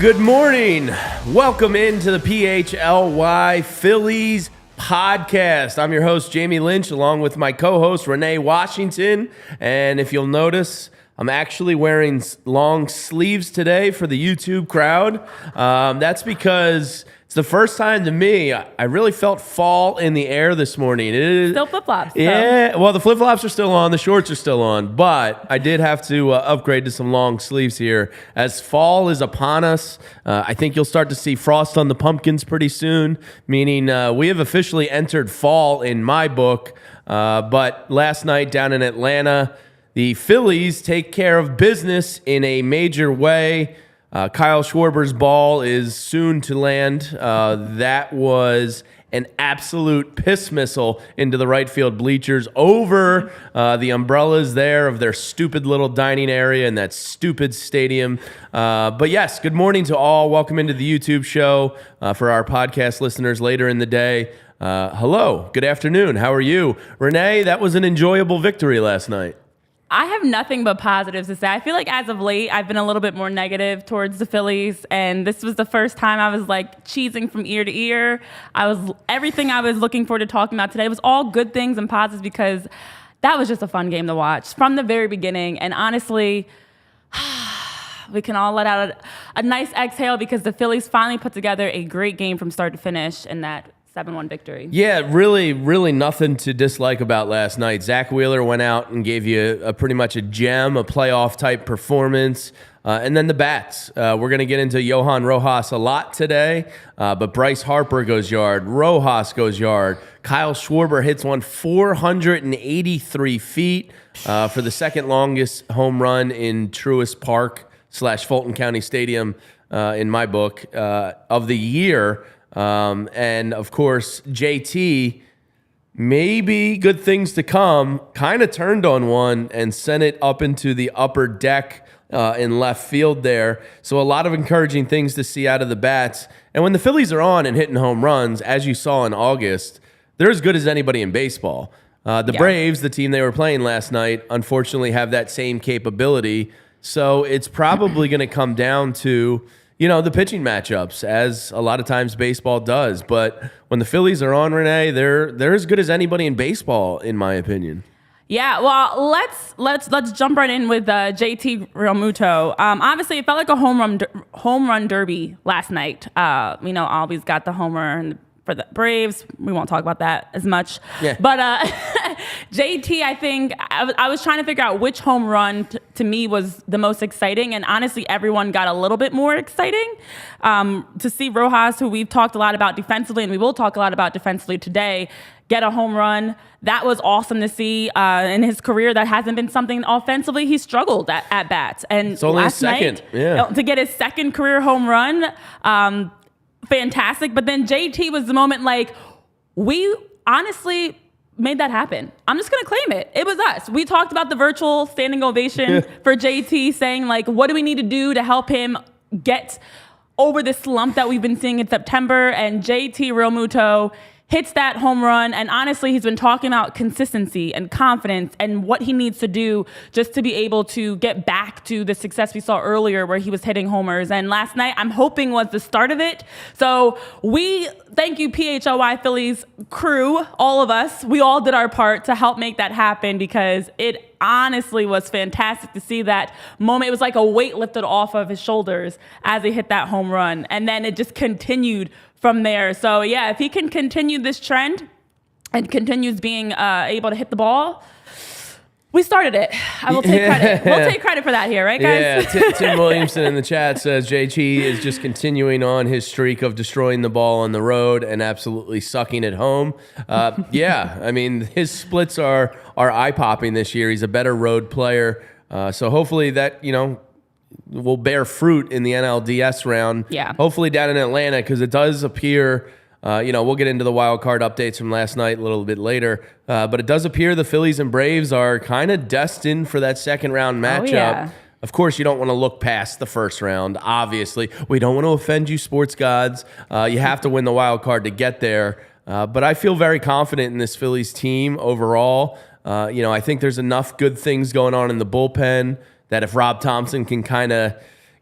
Good morning. Welcome into the PHLY Phillies podcast. I'm your host, Jamie Lynch, along with my co-host, Renee Washington. And if you'll notice, I'm actually wearing long sleeves today for the YouTube crowd. That's because it's the first time to me, I really felt fall in the air this morning. It is still flip-flops. Yeah, well, the flip-flops are still on, the shorts are still on, but I did have to upgrade to some long sleeves here as fall is upon us. I think you'll start to see frost on the pumpkins pretty soon, meaning we have officially entered fall in my book. But last night down in Atlanta, the Phillies take care of business in a major way. Kyle Schwarber's ball is soon to land. That was an absolute piss missile into the right field bleachers over the umbrellas there of their stupid little dining area in that stupid stadium. But yes, good morning to all. Welcome into the YouTube show for our podcast listeners later in the day. Hello, good afternoon. How are you? Renee, that was an enjoyable victory last night. I have nothing but positives to say. I feel like as of late, I've been a little bit more negative towards the Phillies, and this was the first time I was like cheesing from ear to ear. Everything I was looking forward to talking about today was all good things and positives because that was just a fun game to watch from the very beginning. And honestly, we can all let out a nice exhale because the Phillies finally put together a great game from start to finish in that 7-1 victory. Yeah, really nothing to dislike about last night. Zach Wheeler went out and gave you pretty much a gem, a playoff-type performance. And then the bats. We're going to get into Johan Rojas a lot today, but Bryce Harper goes yard. Rojas goes yard. Kyle Schwarber hits one 483 feet for the second longest home run in Truist Park / Fulton County Stadium in my book of the year. And of course, JT, maybe good things to come, kind of turned on one and sent it up into the upper deck in left field there. So a lot of encouraging things to see out of the bats. And when the Phillies are on and hitting home runs, as you saw in August, they're as good as anybody in baseball. Braves, the team they were playing last night, unfortunately have that same capability. So it's probably going to come down to the pitching matchups, as a lot of times baseball does. But when the Phillies are on, Renee, they're as good as anybody in baseball, in my opinion. Yeah, well, let's jump right in with JT Realmuto. Obviously, it felt like a home run derby last night. Always got the homer for the Braves. We won't talk about that as much. Yeah. But JT, I think, I was trying to figure out which home run to me was the most exciting. And honestly, everyone got a little bit more exciting. To see Rojas, who we've talked a lot about defensively, and we will talk a lot about defensively today, get a home run. That was awesome to see. In his career, that hasn't been something offensively he struggled at bats. And it's only last second. Night, to get his second career home run, fantastic. But then JT was the moment we honestly made that happen. I'm just going to claim it. It was us. We talked about the virtual standing ovation for JT, saying what do we need to do to help him get over this slump that we've been seeing in September. And JT Realmuto hits that home run. And honestly, he's been talking about consistency and confidence and what he needs to do just to be able to get back to the success we saw earlier where he was hitting homers. And last night, I'm hoping was the start of it. So we thank you, PHLY Phillies crew, all of us. We all did our part to help make that happen because it honestly was fantastic to see that moment. It was like a weight lifted off of his shoulders as he hit that home run. And then it just continued from there. So yeah, if he can continue this trend and continues being able to hit the ball, We started it. I will take credit. We'll take credit for that here, right, guys? Yeah, Tim Williamson in the chat says JT is just continuing on his streak of destroying the ball on the road and absolutely sucking at home. Yeah, I mean, his splits are eye-popping this year. He's a better road player. So hopefully that, will bear fruit in the NLDS round. Yeah. Hopefully down in Atlanta, because it does appear... we'll get into the wild card updates from last night a little bit later, but it does appear the Phillies and Braves are kind of destined for that second round matchup. Yeah. Of course, you don't want to look past the first round. Obviously, we don't want to offend you, sports gods. You have to win the wild card to get there. But I feel very confident in this Phillies team overall. I think there's enough good things going on in the bullpen that if Rob Thompson can kind of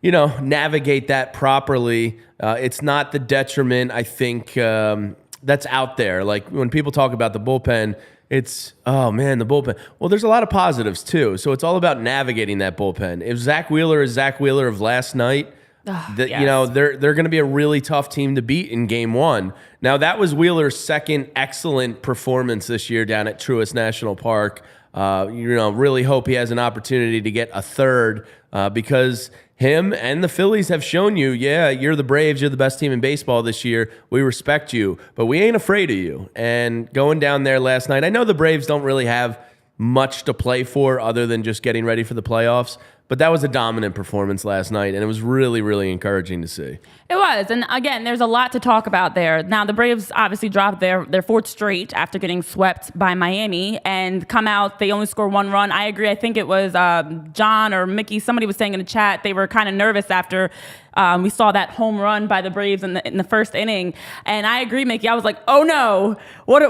navigate that properly, it's not the detriment, I think, that's out there. Like when people talk about the bullpen, it's, oh man, the bullpen. Well, there's a lot of positives too. So it's all about navigating that bullpen. If Zach Wheeler is Zach Wheeler of last night, yes. They're going to be a really tough team to beat in game one. Now, that was Wheeler's second excellent performance this year down at Truist National Park. Really hope he has an opportunity to get a third because him and the Phillies have shown you, yeah, you're the Braves, you're the best team in baseball this year. We respect you, but we ain't afraid of you. And going down there last night, I know the Braves don't really have much to play for other than just getting ready for the playoffs, but that was a dominant performance last night, and it was really, really encouraging to see. It was. And again, there's a lot to talk about there. Now, the Braves obviously dropped their fourth straight after getting swept by Miami and come out. They only score one run. I agree. I think it was John or Mickey. Somebody was saying in the chat they were kind of nervous after we saw that home run by the Braves in the first inning. And I agree, Mickey. I was like, oh, no. What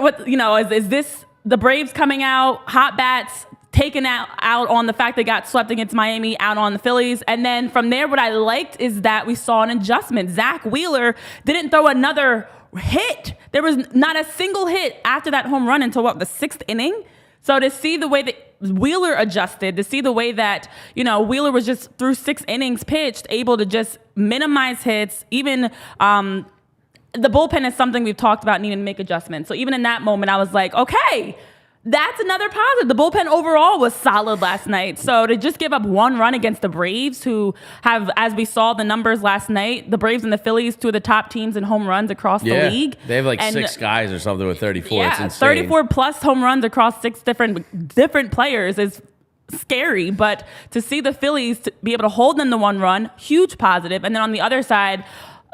is this the Braves coming out, hot bats, taken out on the fact they got swept against Miami, out on the Phillies. And then from there, what I liked is that we saw an adjustment. Zach Wheeler didn't throw another hit. There was not a single hit after that home run until, the sixth inning? So to see the way that Wheeler adjusted, to see the way that, Wheeler was just through 6 innings pitched, able to just minimize hits, even the bullpen is something we've talked about needing to make adjustments. So even in that moment, I was like, okay, that's another positive. The bullpen overall was solid last night. So to just give up one run against the Braves, who have, as we saw the numbers last night, the Braves and the Phillies, 2 of the top teams in home runs across the league. They have 6 guys or something with 34. Yeah, it's insane. 34 plus home runs across 6 different players is scary. But to see the Phillies to be able to hold them to 1 run, huge positive. And then on the other side,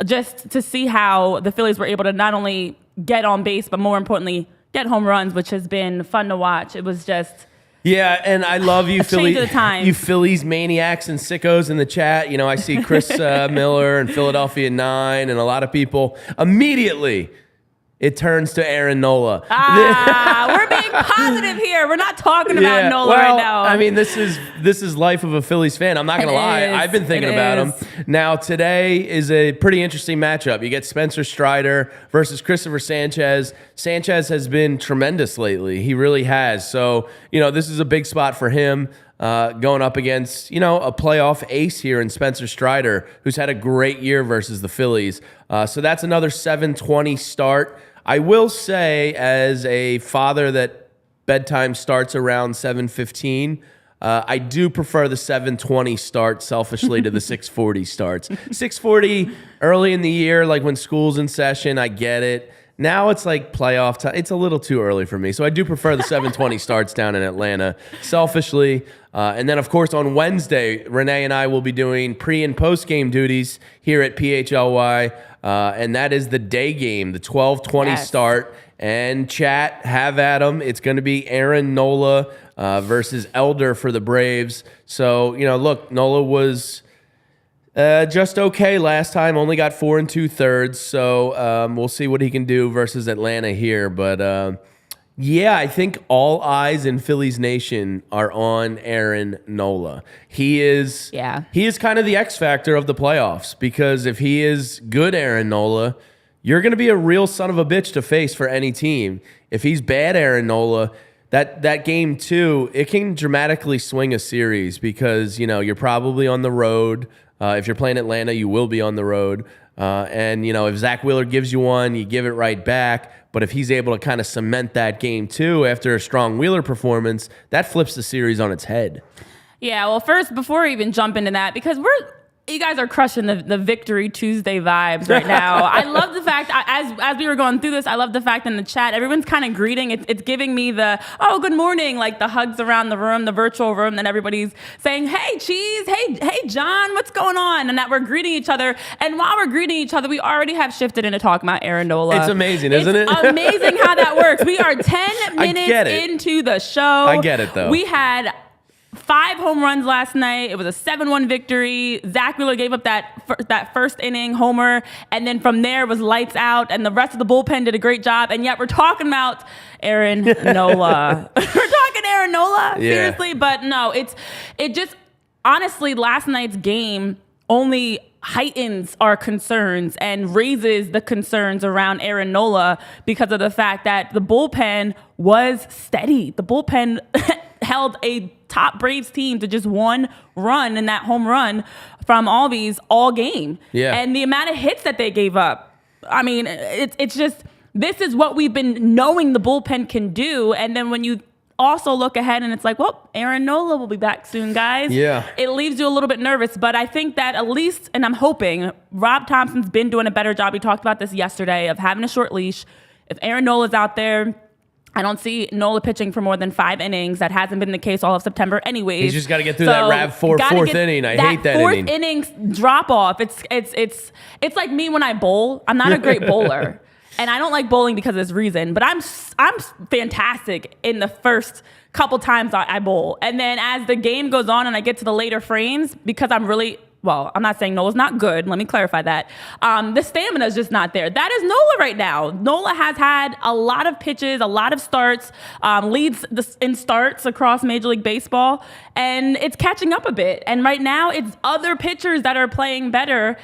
just to see how the Phillies were able to not only get on base, but more importantly, get home runs, which has been fun to watch. It was just... Yeah, and I love you, you Phillies maniacs and sickos in the chat. I see Chris Miller and Philadelphia 9 and a lot of people. Immediately, it turns to Aaron Nola. We're being positive here. We're not talking about Nola right now. I mean, this is life of a Phillies fan. I'm not going to lie. I've been thinking about him. Now, today is a pretty interesting matchup. You get Spencer Strider versus Christopher Sanchez. Sanchez has been tremendous lately. He really has. So, this is a big spot for him. Going up against, a playoff ace here in Spencer Strider, who's had a great year versus the Phillies. So that's another 7:20 start. I will say, as a father that bedtime starts around 7:15, I do prefer the 7:20 start selfishly to the 6:40 starts. 6:40 early in the year, like when school's in session, I get it. Now it's like playoff time. It's a little too early for me. So I do prefer the 7:20 starts down in Atlanta, selfishly. And then, of course, on Wednesday, Renee and I will be doing pre- and post-game duties here at PHLY. And that is the day game, the 12:20 start. And chat, have at them. It's going to be Aaron Nola versus Elder for the Braves. So, look, Nola was... just okay last time, only got 4 2/3, so we'll see what he can do versus Atlanta here. But I think all eyes in Phillies Nation are on Aaron Nola. He is kind of the X factor of the playoffs, because if he is good Aaron Nola, you're going to be a real son of a bitch to face for any team. If he's bad Aaron Nola, that game too, it can dramatically swing a series, because you're probably on the road. If you're playing Atlanta, you will be on the road. And, if Zach Wheeler gives you one, you give it right back. But if he's able to kind of cement that game too after a strong Wheeler performance, that flips the series on its head. Yeah, well, first, before we even jump into that, because you guys are crushing the Victory Tuesday vibes right now. I love the fact, as we were going through this, I love the fact in the chat, everyone's kind of greeting. It's giving me the, oh, good morning, like the hugs around the room, the virtual room, then everybody's saying, hey, Cheese, hey, John, what's going on? And that we're greeting each other. And while we're greeting each other, we already have shifted into talking about Aaron Nola. It's amazing, isn't it? It's amazing how that works. We are 10 minutes into the show. I get it, though. We had 5 home runs last night. It was a 7-1 victory. Zach Wheeler gave up that first inning homer, and then from there was lights out, and the rest of the bullpen did a great job. And yet we're talking about Aaron Nola. We're talking Aaron Nola, seriously. But no, it just honestly, last night's game only heightens our concerns and raises the concerns around Aaron Nola because of the fact that the bullpen was steady. The bullpen held a top Braves team to just 1 run in that home run from Albies all game. Yeah. And the amount of hits that they gave up, I mean, it's just, this is what we've been knowing the bullpen can do. And then when you also look ahead and it's like, well, Aaron Nola will be back soon, guys. Yeah. It leaves you a little bit nervous, but I think that at least, and I'm hoping, Rob Thompson's been doing a better job. We talked about this yesterday of having a short leash. If Aaron Nola's out there, I don't see Nola pitching for more than 5 innings. That hasn't been the case all of September anyways. He's just got to get through that fourth inning. I hate that inning. Fourth innings drop off. It's like me when I bowl. I'm not a great bowler. And I don't like bowling because of this reason, but I'm fantastic in the first couple times I bowl. And then as the game goes on and I get to the later frames, because I'm not saying Nola's not good. Let me clarify that. The stamina is just not there. That is Nola right now. Nola has had a lot of pitches, a lot of starts, leads in starts across Major League Baseball, and it's catching up a bit. And right now, it's other pitchers that are playing better.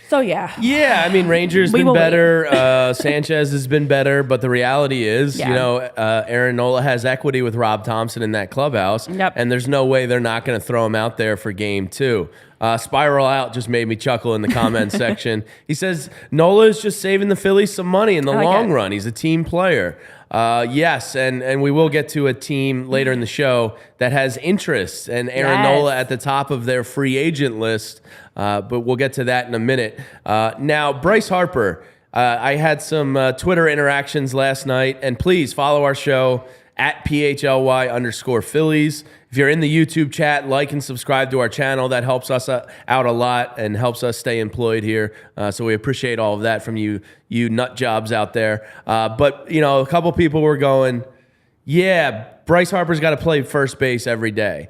So, yeah. Yeah, I mean, Ranger's been better. Sanchez has been better. But the reality is, Aaron Nola has equity with Rob Thompson in that clubhouse. Yep. And there's no way they're not going to throw him out there for game 2. Spiral Out just made me chuckle in the comments section. He says, Nola is just saving the Phillies some money in the long run. He's a team player. Yes, and we will get to a team later in the show that has interest, and Aaron Nola at the top of their free agent list, but we'll get to that in a minute. Now, Bryce Harper, I had some Twitter interactions last night, and please follow our show at PHLY_Phillies. If you're in the YouTube chat, like and subscribe to our channel. That helps us out a lot and helps us stay employed here. So we appreciate all of that from you nut jobs out there. But, a couple people were going, yeah, Bryce Harper's got to play first base every day.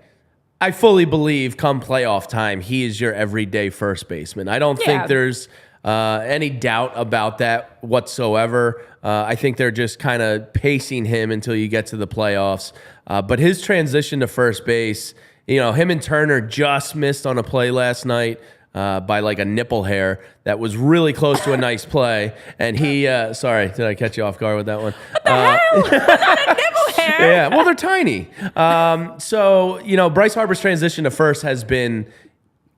I fully believe come playoff time, he is your everyday first baseman. I don't think there's any doubt about that whatsoever. I think they're just kind of pacing him until you get to the playoffs. But his transition to first base, him and Turner just missed on a play last night by like a nipple hair that was really close to a nice play. And he, sorry, did I catch you off guard with that one? What the hell? Not a nipple hair. Yeah, well, they're tiny. So, Bryce Harper's transition to first has been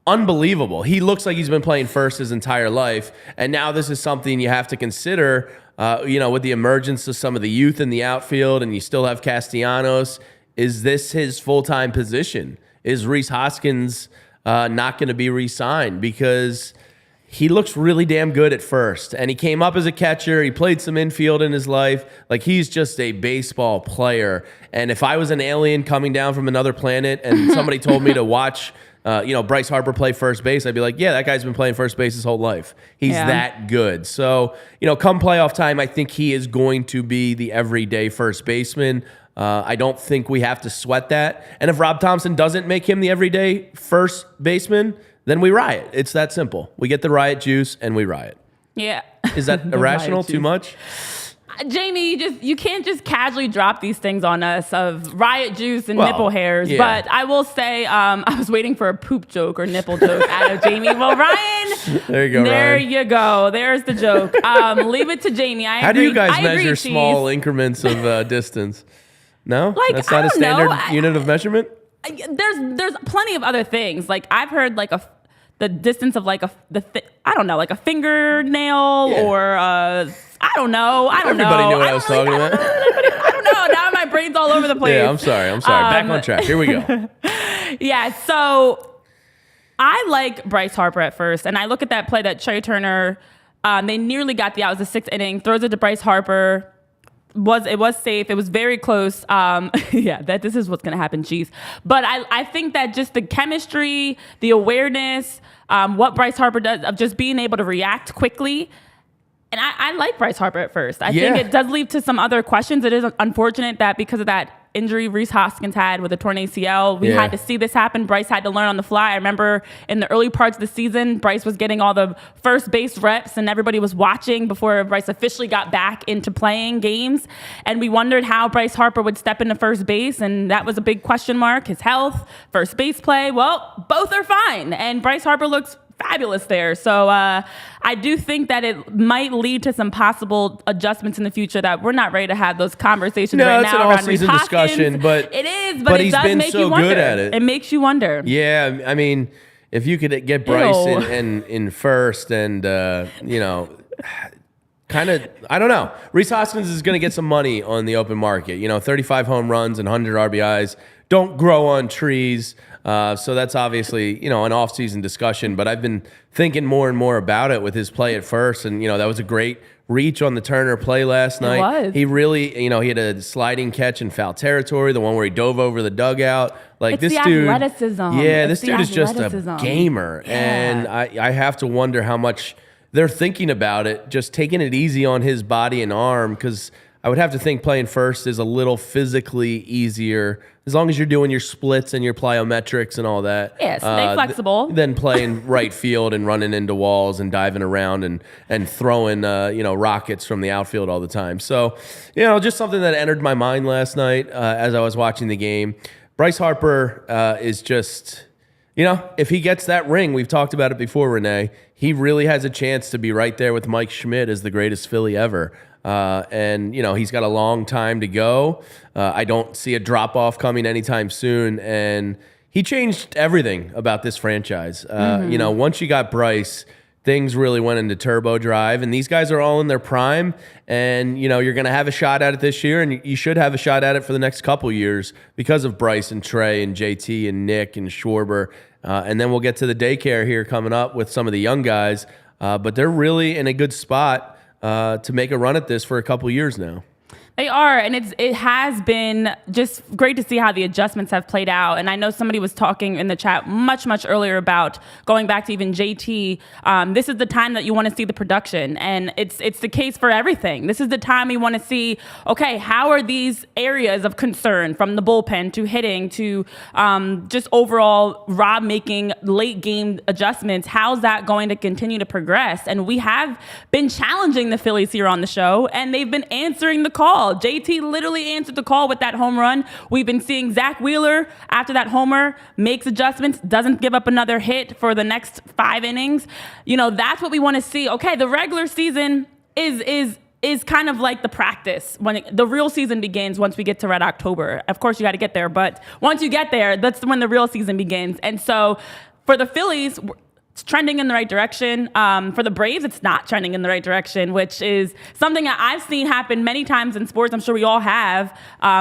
unbelievable. He looks like he's been playing first his entire life. And now this is something you have to consider, with the emergence of some of the youth in the outfield, and you still have Castellanos. Is this his full-time position? Is Rhys Hoskins not going to be re-signed? Because he looks really damn good at first. And he came up as a catcher. He played some infield in his life. Like, he's just a baseball player. And if I was an alien coming down from another planet and somebody told me to watch Bryce Harper play first base, I'd be like, yeah, that guy's been playing first base his whole life. He's that good. So, come playoff time, I think he is going to be the everyday first baseman. I don't think we have to sweat that. And if Rob Thompson doesn't make him the everyday first baseman, then we riot. It's that simple. We get the riot juice and we riot. Yeah. Is that irrational? Too much? Jamie, you can't just casually drop these things on us of riot juice and nipple hairs. Yeah. But I will say, I was waiting for a poop joke or nipple joke out of Jamie. Well, Ryan, there you go. There you go. There's the joke. Leave it to Jamie. How do you guys measure small increments of distance? No, that's not a standard unit of measurement. There's plenty of other things. Like, I've heard the distance of like I don't know, like a fingernail or I don't know. Everybody knew what I was talking about. I don't know. Now my brain's all over the place. Yeah, I'm sorry. Back on track. Here we go. Yeah, so I like Bryce Harper at first, and I look at that play that Trey Turner, they nearly got the out. It was the 6th inning, throws it to Bryce Harper. It was safe. It was very close. This is what's going to happen. Jeez. But I think that just the chemistry, the awareness, what Bryce Harper does of just being able to react quickly. And I like Bryce Harper at first. I think it does lead to some other questions. It is unfortunate that because of that injury Rhys Hoskins had with a torn ACL, we had to see this happen. Bryce had to learn on the fly. I remember in the early parts of the season, Bryce was getting all the first base reps and everybody was watching before Bryce officially got back into playing games. And we wondered how Bryce Harper would step into first base. And that was a big question mark. His health, first base play. Well, both are fine. And Bryce Harper looks fabulous there. So I do think that it might lead to some possible adjustments in the future that we're not ready to have those conversations right now. It's an all-season discussion, but it is, but it does make you wonder. Good at it. It makes you wonder. Yeah, I mean, if you could get Bryce in first and, kind of, I don't know. Rhys Hoskins is going to get some money on the open market. 35 home runs and 100 RBIs don't grow on trees. So that's obviously, an off-season discussion, but I've been thinking more and more about it with his play at first. And, that was a great reach on the Turner play last night. It was. He really, he had a sliding catch in foul territory, the one where he dove over the dugout. Like it's this the dude. Athleticism. Yeah, this dude is just a gamer. Yeah. And I have to wonder how much they're thinking about it, just taking it easy on his body and arm, because I would have to think playing first is a little physically easier as long as you're doing your splits and your plyometrics and all that. Yeah, stay flexible. Than playing right field and running into walls and diving around and throwing rockets from the outfield all the time. So, just something that entered my mind last night as I was watching the game. Bryce Harper is just, if he gets that ring, we've talked about it before, Renee, he really has a chance to be right there with Mike Schmidt as the greatest Philly ever. And he's got a long time to go. I don't see a drop-off coming anytime soon. And he changed everything about this franchise. Once you got Bryce, things really went into turbo drive. And these guys are all in their prime. And, you're going to have a shot at it this year. And you should have a shot at it for the next couple years because of Bryce and Trey and JT and Nick and Schwarber. And then we'll get to the daycare here coming up with some of the young guys. But they're really in a good spot to make a run at this for a couple years now. They are, and it has been just great to see how the adjustments have played out. And I know somebody was talking in the chat much earlier about going back to even JT. This is the time that you want to see the production, and it's the case for everything. This is the time we want to see, okay, how are these areas of concern from the bullpen to hitting to just overall Rob making late game adjustments? How's that going to continue to progress? And we have been challenging the Phillies here on the show, and they've been answering the call. JT literally answered the call with that home run. We've been seeing Zach Wheeler after that homer makes adjustments, doesn't give up another hit for the next 5 innings. That's what we want to see. Okay, the regular season is kind of like the practice. The real season begins once we get to Red October. Of course, you got to get there, but once you get there, that's when the real season begins. And so for the Phillies, it's trending in the right direction. For the Braves, it's not trending in the right direction, which is something that I've seen happen many times in sports. I'm sure we all have.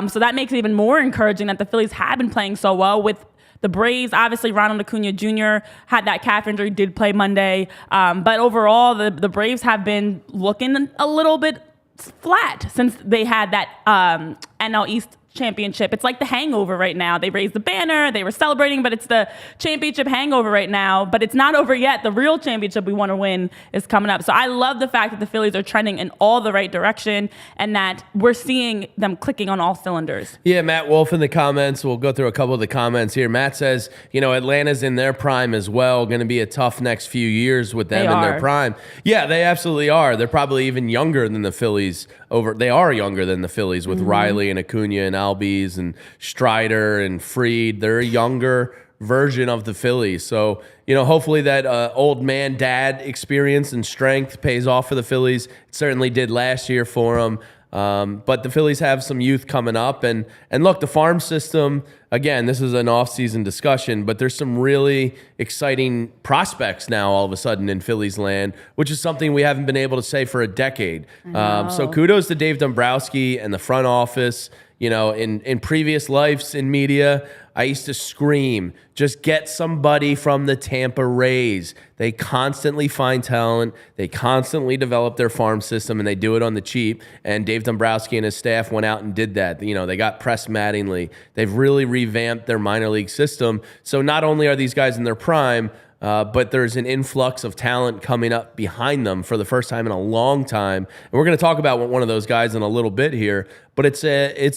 So that makes it even more encouraging that the Phillies have been playing so well. With the Braves, obviously Ronald Acuna Jr. had that calf injury, did play Monday. But overall, the Braves have been looking a little bit flat since they had that NL East championship. It's like the hangover right now. They raised the banner, they were celebrating, but it's the championship hangover right now. But it's not over yet. The real championship we want to win is coming up. So I love the fact that the Phillies are trending in all the right direction and that we're seeing them clicking on all cylinders. Yeah, Matt Wolf in the comments. We'll go through a couple of the comments here. Matt says, Atlanta's in their prime as well. Going to be a tough next few years with them in their prime. Yeah, they absolutely are. They're probably even younger than the Phillies. They are younger than the Phillies with Riley and Acuna and Albies and Strider and Fried. They're a younger version of the Phillies. So, hopefully that old man dad experience and strength pays off for the Phillies. It certainly did last year for them. But the Phillies have some youth coming up. And look, the farm system, again, this is an off-season discussion, but there's some really exciting prospects now all of a sudden in Phillies land, which is something we haven't been able to say for a decade. So kudos to Dave Dombrowski and the front office. You know, in previous lives in media, I used to scream, just get somebody from the Tampa Rays. They constantly find talent. They constantly develop their farm system, and they do it on the cheap. And Dave Dombrowski and his staff went out and did that. You know, they got Press Mattingly. They've really revamped their minor league system. So not only are these guys in their prime, but there's an influx of talent coming up behind them for the first time in a long time. And we're going to talk about one of those guys in a little bit here. But it's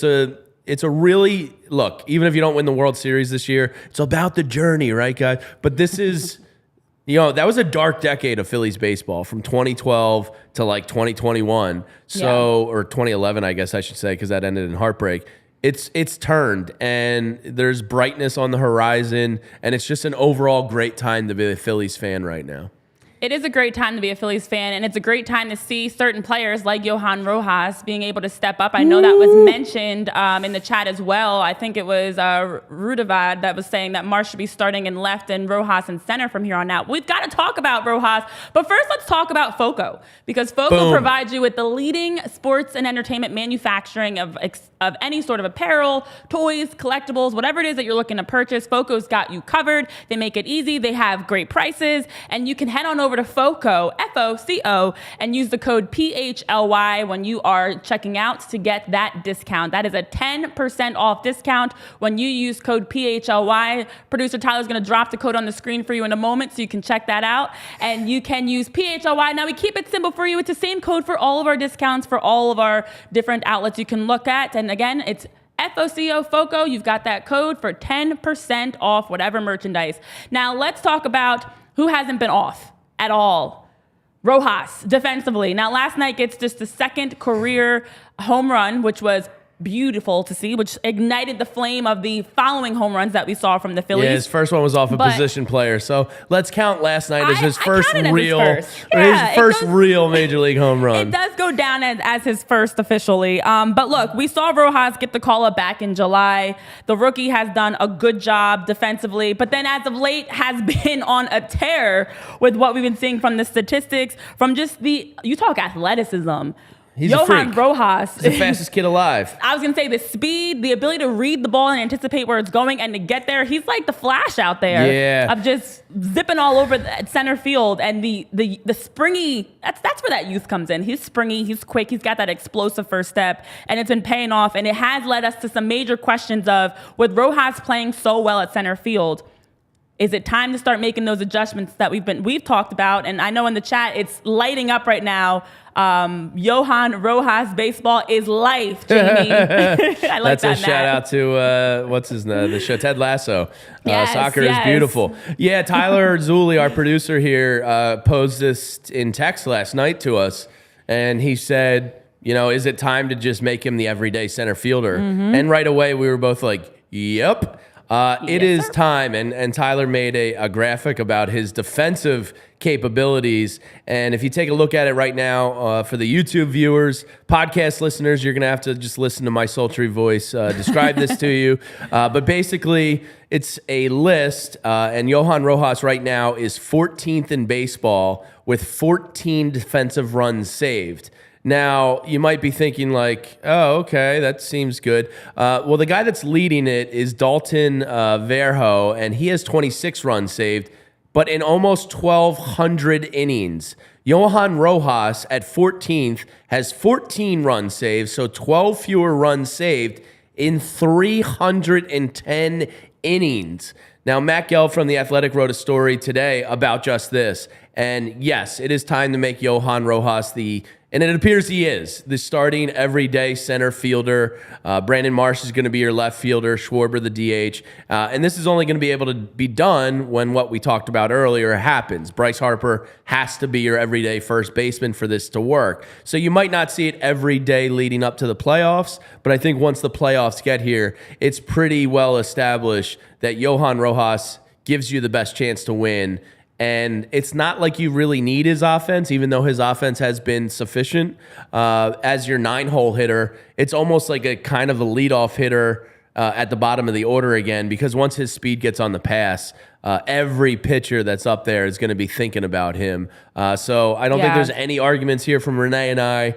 a really, look, even if you don't win the World Series this year, it's about the journey, right, guys? But this is, you know, that was a dark decade of Phillies baseball from 2012 to like 2021. Or 2011, I guess I should say, because that ended in heartbreak. It's turned, and there's brightness on the horizon, and it's just an overall great time to be a Phillies fan right now. It is a great time to be a Phillies fan, and it's a great time to see certain players like Johan Rojas being able to step up. I know that was mentioned in the chat as well. I think it was Rudavad that was saying that Marsh should be starting in left and Rojas in center from here on out. We've got to talk about Rojas, but first let's talk about FOCO, because FOCO provides you with the leading sports and entertainment manufacturing of any sort of apparel, toys, collectibles, whatever it is that you're looking to purchase. FOCO's got you covered. They make it easy. They have great prices, and you can head on over to FOCO, F-O-C-O, and use the code PHLY when you are checking out to get that discount. That is a 10% off discount when you use code PHLY. Producer Tyler's going to drop the code on the screen for you in a moment so you can check that out. And you can use PHLY. Now, we keep it simple for you. It's the same code for all of our discounts for all of our different outlets you can look at. And again, it's FOCO, FOCO. You've got that code for 10% off whatever merchandise. Now, let's talk about who hasn't been off at all. Rojas, defensively. Now, last night gets just the second career home run, which was beautiful to see, which ignited the flame of the following home runs that we saw from the Phillies. Yeah, his first one was off a position player. So let's count last night as his first real major league home run. It does go down as his first officially. But look, we saw Rojas get the call up back in July. The rookie has done a good job defensively, but then as of late has been on a tear with what we've been seeing from the statistics, from just you talk athleticism. He's Johan Rojas. He's the fastest kid alive. I was going to say the speed, the ability to read the ball and anticipate where it's going and to get there. He's like the Flash out there. Yeah. Of just zipping all over the center field. And the springy, that's where that youth comes in. He's springy, he's quick, he's got that explosive first step, and it's been paying off. And it has led us to some major questions of, with Rojas playing so well at center field, is it time to start making those adjustments that we've talked about? And I know in the chat it's lighting up right now. Johan Rojas baseball is life, Jamie. I like That's a shout out to what's his name? The show Ted Lasso. Yes, Soccer is beautiful. Yeah, Tyler Zuli, our producer here, posed this in text last night to us, and he said, you know, is it time to just make him the everyday center fielder? And right away we were both like, yep. It is time, and Tyler made a graphic about his defensive capabilities, and if you take a look at it right now, for the YouTube viewers, podcast listeners, you're going to have to just listen to my sultry voice describe this to you, but basically, it's a list, and Johan Rojas right now is 14th in baseball with 14 defensive runs saved. Now, you might be thinking like, oh, okay, that seems good. Well, the guy that's leading it is Dalton Verho, and he has 26 runs saved, but in almost 1,200 innings. Johan Rojas at 14th has 14 runs saved, so 12 fewer runs saved in 310 innings. Now, Matt Gelb from The Athletic wrote a story today about just this. And yes, it is time to make Johan Rojas and it appears he is, the starting everyday center fielder. Brandon Marsh is going to be your left fielder, Schwarber the DH. And this is only going to be able to be done when what we talked about earlier happens. Bryce Harper has to be your everyday first baseman for this to work. So you might not see it every day leading up to the playoffs, but I think once the playoffs get here, it's pretty well established that Johan Rojas gives you the best chance to win And it's not like you really need his offense, even though his offense has been sufficient. As your 9-hole hitter, it's almost like a kind of a leadoff hitter at the bottom of the order again, because once his speed gets on the pass, every pitcher that's up there is going to be thinking about him. So I don't think there's any arguments here from Renee and I.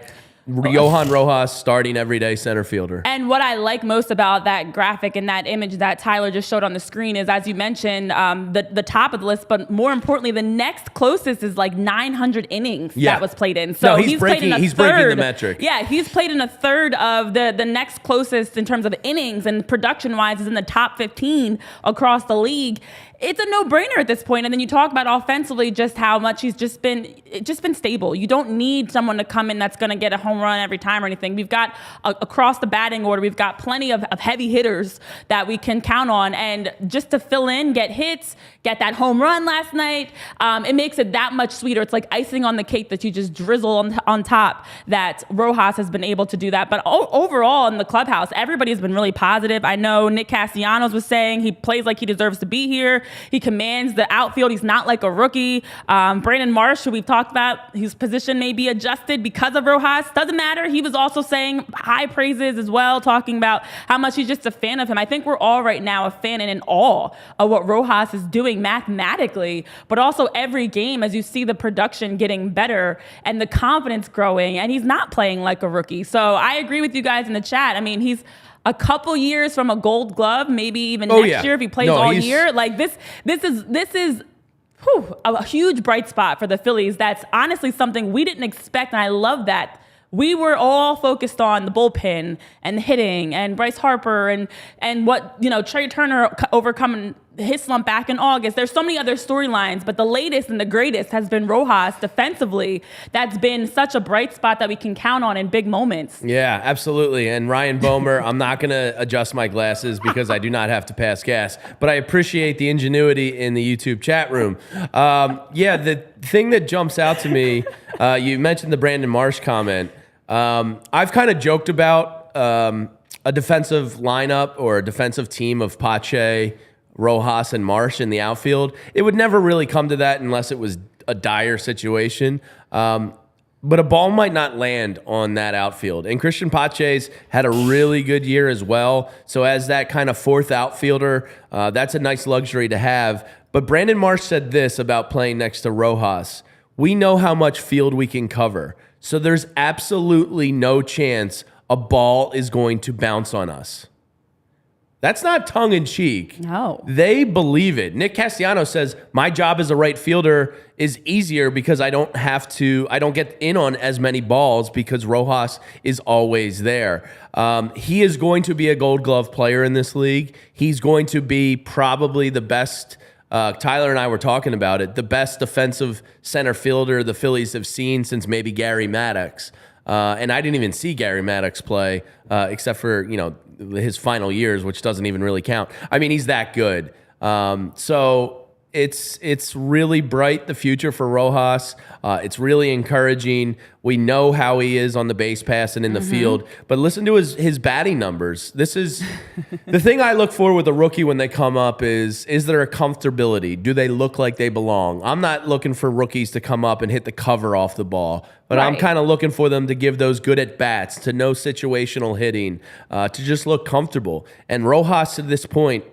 Johan Rojas starting everyday center fielder. And what I like most about that graphic and that image that Tyler just showed on the screen is, as you mentioned, the top of the list, but more importantly, the next closest is like 900 innings that was played in. So he's breaking the metric. Yeah, he's played in a third of the next closest in terms of innings, and production-wise is in the top 15 across the league. It's a no-brainer at this point. And then you talk about offensively just how much he's just been stable. You don't need someone to come in that's going to get a home run every time or anything. We've got across the batting order, we've got plenty of heavy hitters that we can count on. And just to fill in, get hits, get that home run last night, it makes it that much sweeter. It's like icing on the cake that you just drizzle on top, that Rojas has been able to do that. But overall in the clubhouse, everybody's been really positive. I know Nick Castellanos was saying he plays like he deserves to be here. He commands the outfield. He's not like a rookie. Brandon Marsh, who we've talked about, his position may be adjusted because of Rojas. Doesn't matter. He was also saying high praises as well, talking about how much he's just a fan of him. I think we're all right now a fan and in awe of what Rojas is doing mathematically, but also every game as you see the production getting better and the confidence growing, and he's not playing like a rookie. So I agree with you guys in the chat. I mean, he's a couple years from a Gold Glove, maybe even next year if he plays all year. Like this is a huge bright spot for the Phillies. That's honestly something we didn't expect, and I love that. We were all focused on the bullpen and hitting and Bryce Harper and what, Trey Turner overcoming his slump back in August. There's so many other storylines, but the latest and the greatest has been Rojas defensively. That's been such a bright spot that we can count on in big moments. Yeah, absolutely. And Ryan Bomer, I'm not going to adjust my glasses because I do not have to pass gas, but I appreciate the ingenuity in the YouTube chat room. The thing that jumps out to me, you mentioned the Brandon Marsh comment. I've kind of joked about a defensive lineup or a defensive team of Pache, Rojas, and Marsh in the outfield. It would never really come to that unless it was a dire situation. But a ball might not land on that outfield. And Christian Pache's had a really good year as well. So as that kind of fourth outfielder, that's a nice luxury to have. But Brandon Marsh said this about playing next to Rojas: "We know how much field we can cover. So there's absolutely no chance a ball is going to bounce on us." That's not tongue-in-cheek. No. They believe it. Nick Castellanos says, "My job as a right fielder is easier because I don't get in on as many balls because Rojas is always there." He is going to be a Gold Glove player in this league. He's going to be probably the best. Tyler and I were talking about it, the best defensive center fielder the Phillies have seen since maybe Gary Maddox. And I didn't even see Gary Maddox play, except for, his final years, which doesn't even really count. I mean, he's that good. So it's really bright, the future for Rojas. It's really encouraging. We know how he is on the base pass and in the field, but listen to his batting numbers. This is the thing I look for with a rookie when they come up is there a comfortability? Do they look like they belong? I'm not looking for rookies to come up and hit the cover off the ball, but I'm kind of looking for them to give those good at-bats, to know situational hitting, to just look comfortable. And Rojas, to this point,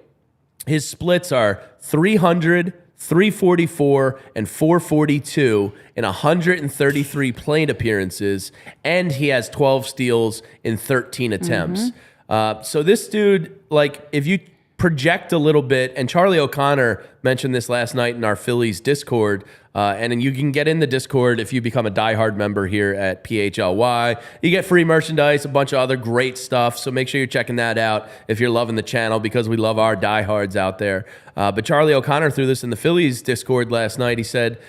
his splits are 300, 344, and 442 in 133 plate appearances, and he has 12 steals in 13 attempts. So this dude, if you project a little bit, and Charlie O'Connor mentioned this last night in our Phillies Discord, and you can get in the Discord if you become a diehard member here at PHLY. You get free merchandise, a bunch of other great stuff, so make sure you're checking that out if you're loving the channel, because we love our diehards out there. But Charlie O'Connor threw this in the Phillies Discord last night. He said,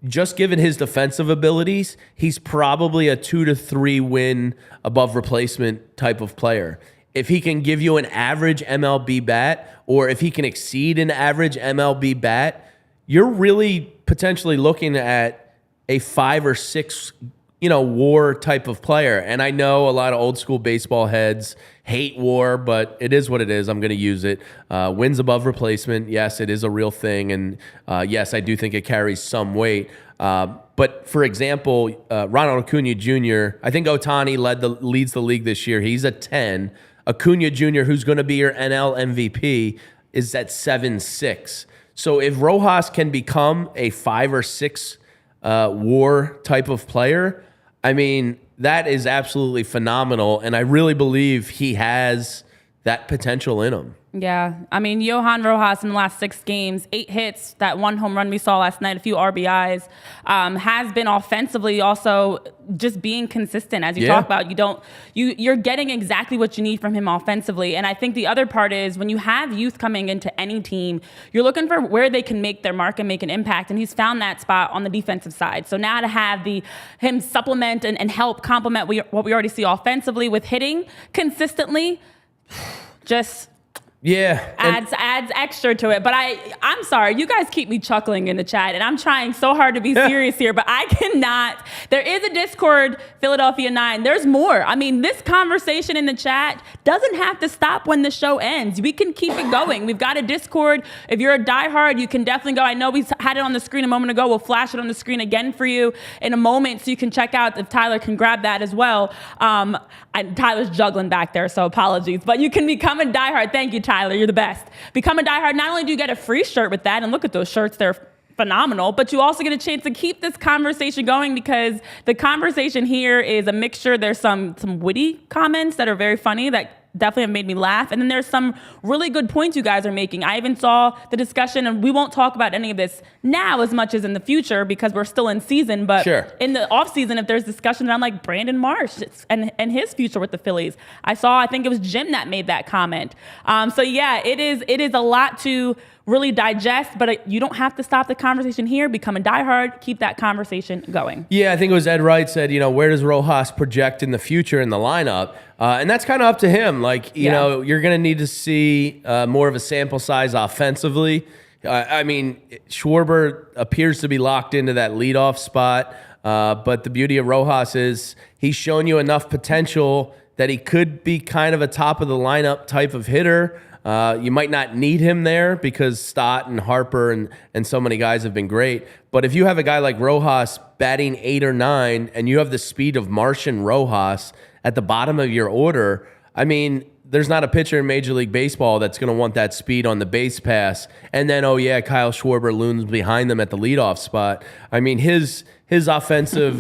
just given his defensive abilities, he's probably a 2 to 3 win above replacement type of player. If he can give you an average MLB bat, or if he can exceed an average MLB bat, you're really potentially looking at a 5 or 6 WAR type of player. And I know a lot of old school baseball heads hate WAR, but it is what it is. I'm going to use it. Wins above replacement. Yes, it is a real thing. And yes, I do think it carries some weight. But for example, Ronald Acuna Jr., I think Ohtani leads the league this year. He's a 10. Acuna Jr., who's going to be your NL MVP, is at 7.6. So if Rojas can become a 5 or 6 WAR type of player, I mean, that is absolutely phenomenal. And I really believe he has that potential in him. Yeah. I mean, Johan Rojas in the last 6 games, 8 hits, that 1 home run we saw last night, a few RBIs, has been offensively also just being consistent. As you talk about, you're getting exactly what you need from him offensively. And I think the other part is when you have youth coming into any team, you're looking for where they can make their mark and make an impact. And he's found that spot on the defensive side. So now to have him supplement and help complement what we already see offensively with hitting consistently, just adds extra to it. But I'm sorry, you guys keep me chuckling in the chat, and I'm trying so hard to be serious here, but I cannot. There is a Discord, Philadelphia 9. There's more. I mean, this conversation in the chat doesn't have to stop when the show ends. We can keep it going. We've got a Discord. If you're a diehard, you can definitely go. I know we had it on the screen a moment ago. We'll flash it on the screen again for you in a moment, so you can check out if Tyler can grab that as well. Tyler's juggling back there, so apologies. But you can become a diehard. Thank you, Tyler. You're the best. Become a diehard. Not only do you get a free shirt with that, and look at those shirts, they're phenomenal, but you also get a chance to keep this conversation going, because the conversation here is a mixture. There's some witty comments that are very funny that definitely have made me laugh. And then there's some really good points you guys are making. I even saw the discussion, and we won't talk about any of this now as much as in the future because we're still in season, but in the off season, if there's discussion around like Brandon Marsh and his future with the Phillies, I think it was Jim that made that comment. So yeah, it is a lot to really digest, but you don't have to stop the conversation here. Become a diehard, keep that conversation going. Yeah, I think it was Ed Wright said, where does Rojas project in the future in the lineup? And that's kind of up to him. Like, you're going to need to see more of a sample size offensively. I mean, Schwarber appears to be locked into that leadoff spot. But the beauty of Rojas is he's shown you enough potential that he could be kind of a top of the lineup type of hitter. You might not need him there because Stott and Harper and so many guys have been great. But if you have a guy like Rojas batting 8 or 9 and you have the speed of Marsh and Rojas at the bottom of your order, I mean, there's not a pitcher in Major League Baseball that's going to want that speed on the base pass. And then, Kyle Schwarber looms behind them at the leadoff spot. I mean, his offensive,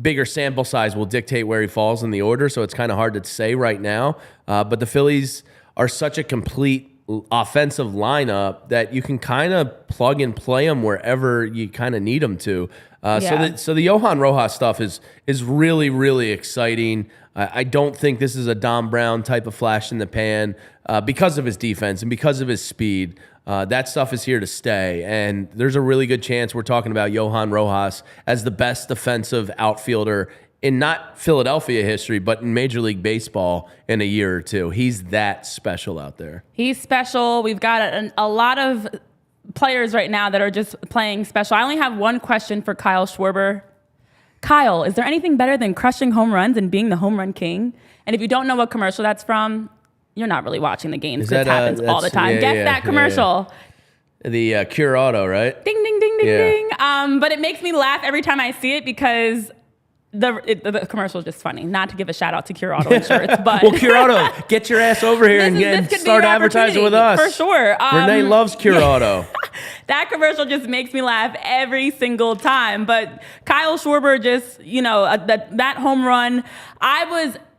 bigger sample size will dictate where he falls in the order, so it's kind of hard to say right now. But the Phillies are such a complete offensive lineup that you can kind of plug and play them wherever you kind of need them to. So the Johan Rojas stuff is really, really exciting. I don't think this is a Dom Brown type of flash in the pan because of his defense and because of his speed. That stuff is here to stay, and there's a really good chance we're talking about Johan Rojas as the best defensive outfielder in not Philadelphia history, but in Major League Baseball in a year or two. He's that special out there. He's special. We've got a lot of players right now that are just playing special. I only have one question for Kyle Schwarber. Kyle, is there anything better than crushing home runs and being the home run king? And if you don't know what commercial that's from, you're not really watching the games. This happens all the time. Guess that commercial. The Cure Auto, right? Ding, ding, ding, ding, ding. But it makes me laugh every time I see it because the commercial is just funny. Not to give a shout out to Cure Auto Insurance, but well, Cure Auto, get your ass over here and start advertising with us for sure. Renee loves Cure Auto. That commercial just makes me laugh every single time. But Kyle Schwarber just, that home run.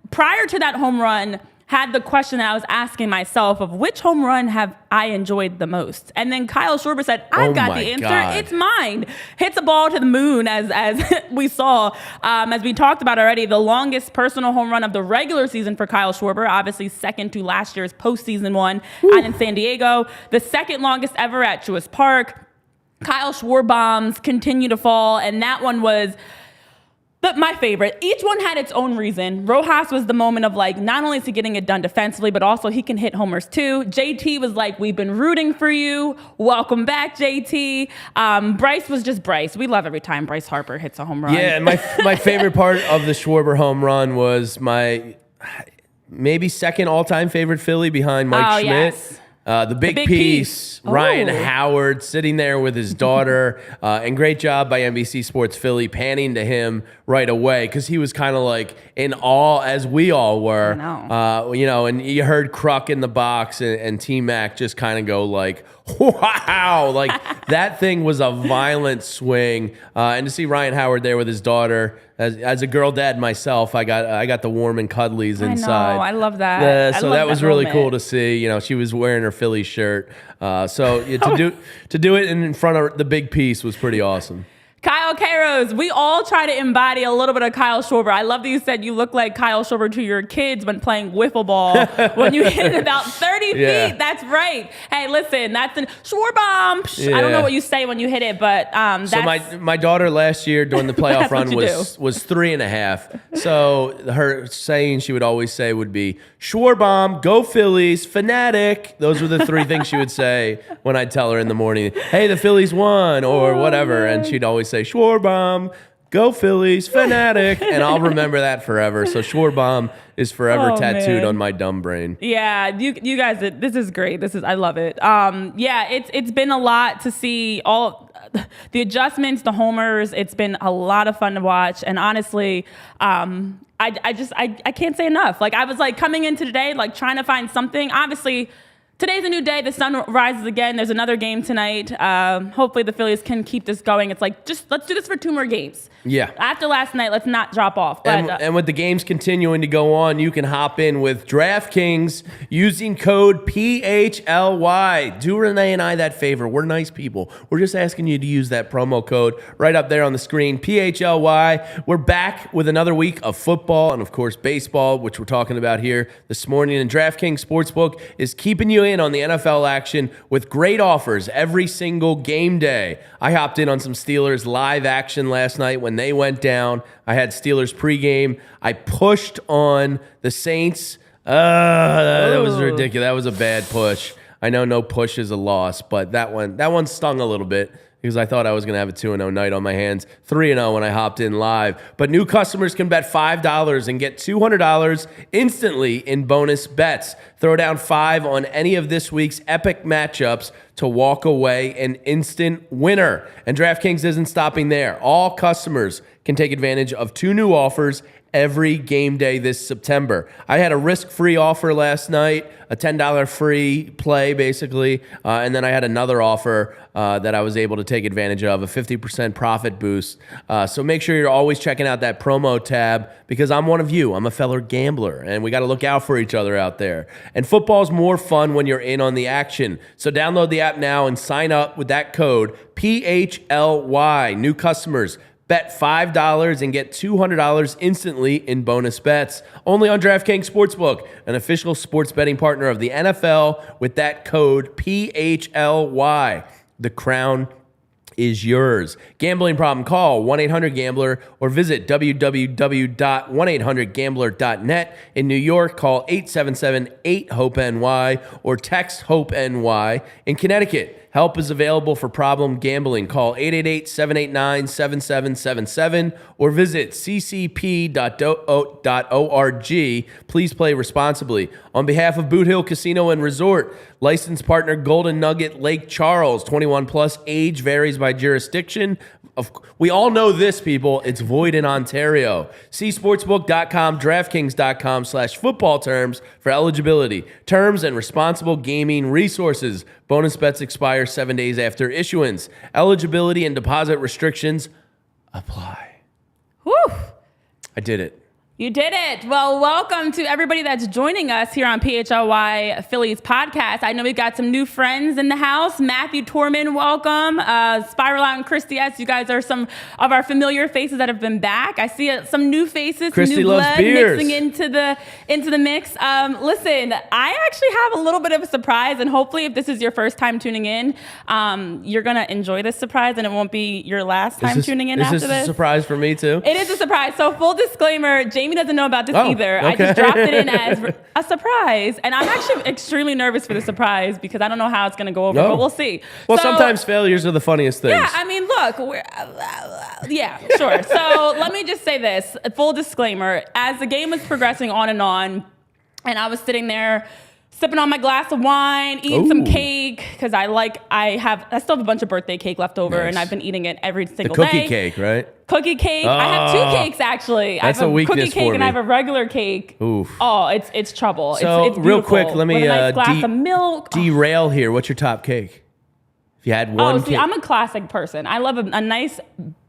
Prior to that home run, had the question that I was asking myself of which home run have I enjoyed the most? And then Kyle Schwarber said, I've got the answer. God. It's mine. Hits a ball to the moon, as we saw. As we talked about already, the longest personal home run of the regular season for Kyle Schwarber, obviously second to last year's postseason one out in San Diego. The second longest ever at Truist Park. Kyle Schwarber bombs continue to fall, and that one was But my favorite, each one had its own reason. Rojas was the moment of like, not only is he getting it done defensively, but also he can hit homers too. JT was like, we've been rooting for you. Welcome back, JT. Bryce was just Bryce. We love every time Bryce Harper hits a home run. Yeah, my favorite part of the Schwarber home run was my maybe second all-time favorite Philly behind Mike Schmidt. Yes. The big piece, Ryan Howard sitting there with his daughter, and great job by NBC Sports Philly panning to him right away because he was kind of like in awe as we all were. I know. And you heard Kruk in the box and T-Mac just kind of go like, wow, like that thing was a violent swing. And to see Ryan Howard there with his daughter, as a girl dad myself, I got the warm and cuddlies inside. I know, I love that. So that was really cool to see. She was wearing her Philly shirt. To do it in front of the big piece was pretty awesome. Kyle Kairos, we all try to embody a little bit of Kyle Schwarber. I love that you said you look like Kyle Schwarber to your kids when playing wiffle ball. When you hit it about 30 feet, that's right. Hey, listen, that's an Schwarbomb. Yeah. I don't know what you say when you hit it, but that's... So my daughter last year during the playoff run was 3.5. So her saying she would always say would be, Schwarbomb, go Phillies, fanatic. Those were the three things she would say when I'd tell her in the morning, hey, the Phillies won, or whatever. Man. And she'd always say, Schwarbomb, go Phillies, fanatic. And I'll remember that forever. So Schwarbomb is forever tattooed on my dumb brain. Yeah, you guys, this is great. I love it. It's been a lot to see all the adjustments, the homers. It's been a lot of fun to watch. And honestly, I can't say enough. Like I was like coming into today, like trying to find something. Obviously, today's a new day. The sun rises again. There's another game tonight. Hopefully the Phillies can keep this going. It's like, just let's do this for 2 more games. Yeah. After last night, let's not drop off. But, and with the games continuing to go on, you can hop in with DraftKings using code PHLY. Do Renee and I that favor. We're nice people. We're just asking you to use that promo code right up there on the screen, PHLY. We're back with another week of football and, of course, baseball, which we're talking about here this morning. And DraftKings Sportsbook is keeping you in on the NFL action with great offers every single game day. I hopped in on some Steelers live action last night when they went down. I had Steelers pregame. I pushed on the Saints. That was ridiculous. That was a bad push. I know no push is a loss, but that one stung a little bit because I thought I was going to have a 2-0 night on my hands. 3-0 when I hopped in live. But new customers can bet $5 and get $200 instantly in bonus bets. Throw down 5 on any of this week's epic matchups to walk away an instant winner. And DraftKings isn't stopping there. All customers can take advantage of 2 new offers every game day this September. I had a risk-free offer last night, a $10 free play, basically, and then I had another offer that I was able to take advantage of, a 50% profit boost. So make sure you're always checking out that promo tab because I'm one of you. I'm a fellow gambler, and we got to look out for each other out there. And football's more fun when you're in on the action. So download the app now and sign up with that code, PHLY. New customers, bet $5 and get $200 instantly in bonus bets. Only on DraftKings Sportsbook, an official sports betting partner of the NFL with that code PHLY. The crown is yours. Gambling problem? Call 1-800-GAMBLER or visit www.1800gambler.net. In New York, call 877-8-HOPE-NY or text HOPE-NY. In Connecticut, help is available for problem gambling. Call 888-789-7777 or visit ccp.org. Please play responsibly. On behalf of Boot Hill Casino and Resort, licensed partner Golden Nugget Lake Charles, 21 plus, age varies by jurisdiction. We all know this, people. It's void in Ontario. See sportsbook.com, DraftKings.com/football terms for eligibility, terms, and responsible gaming resources. Bonus bets expire 7 days after issuance. Eligibility and deposit restrictions apply. Whew. I did it. You did it. Well, welcome to everybody that's joining us here on PHLY Phillies podcast. I know we've got some new friends in the house. Matthew Torman, welcome. Spiral Out and Christy S. You guys are some of our familiar faces that have been back. I see some new faces, Christy some new loves blood beers. mixing into the mix. Listen, I actually have a little bit of a surprise, and hopefully if this is your first time tuning in, you're going to enjoy this surprise, and it won't be your last time tuning in after this. Is this a surprise for me too? It is a surprise. So full disclaimer, Jamie doesn't know about this either. Okay. I just dropped it in as a surprise. And I'm actually extremely nervous for the surprise because I don't know how it's going to go over, but we'll see. Well, so, sometimes failures are the funniest things. Yeah, I mean, look, yeah, sure. So let me just say this, full disclaimer. As the game was progressing on, and I was sitting there sipping on my glass of wine, eating some cake, because I still have a bunch of birthday cake left over, and I've been eating it every single day. The cookie cake, right? Cookie cake. I have two cakes actually. That's I have a weakness cookie cake for and me. I have a regular cake. Oof. Oh, it's trouble. So it's real quick, let me with a nice glass of milk. derail here. What's your top cake? If you had one cake. I'm a classic person. I love a nice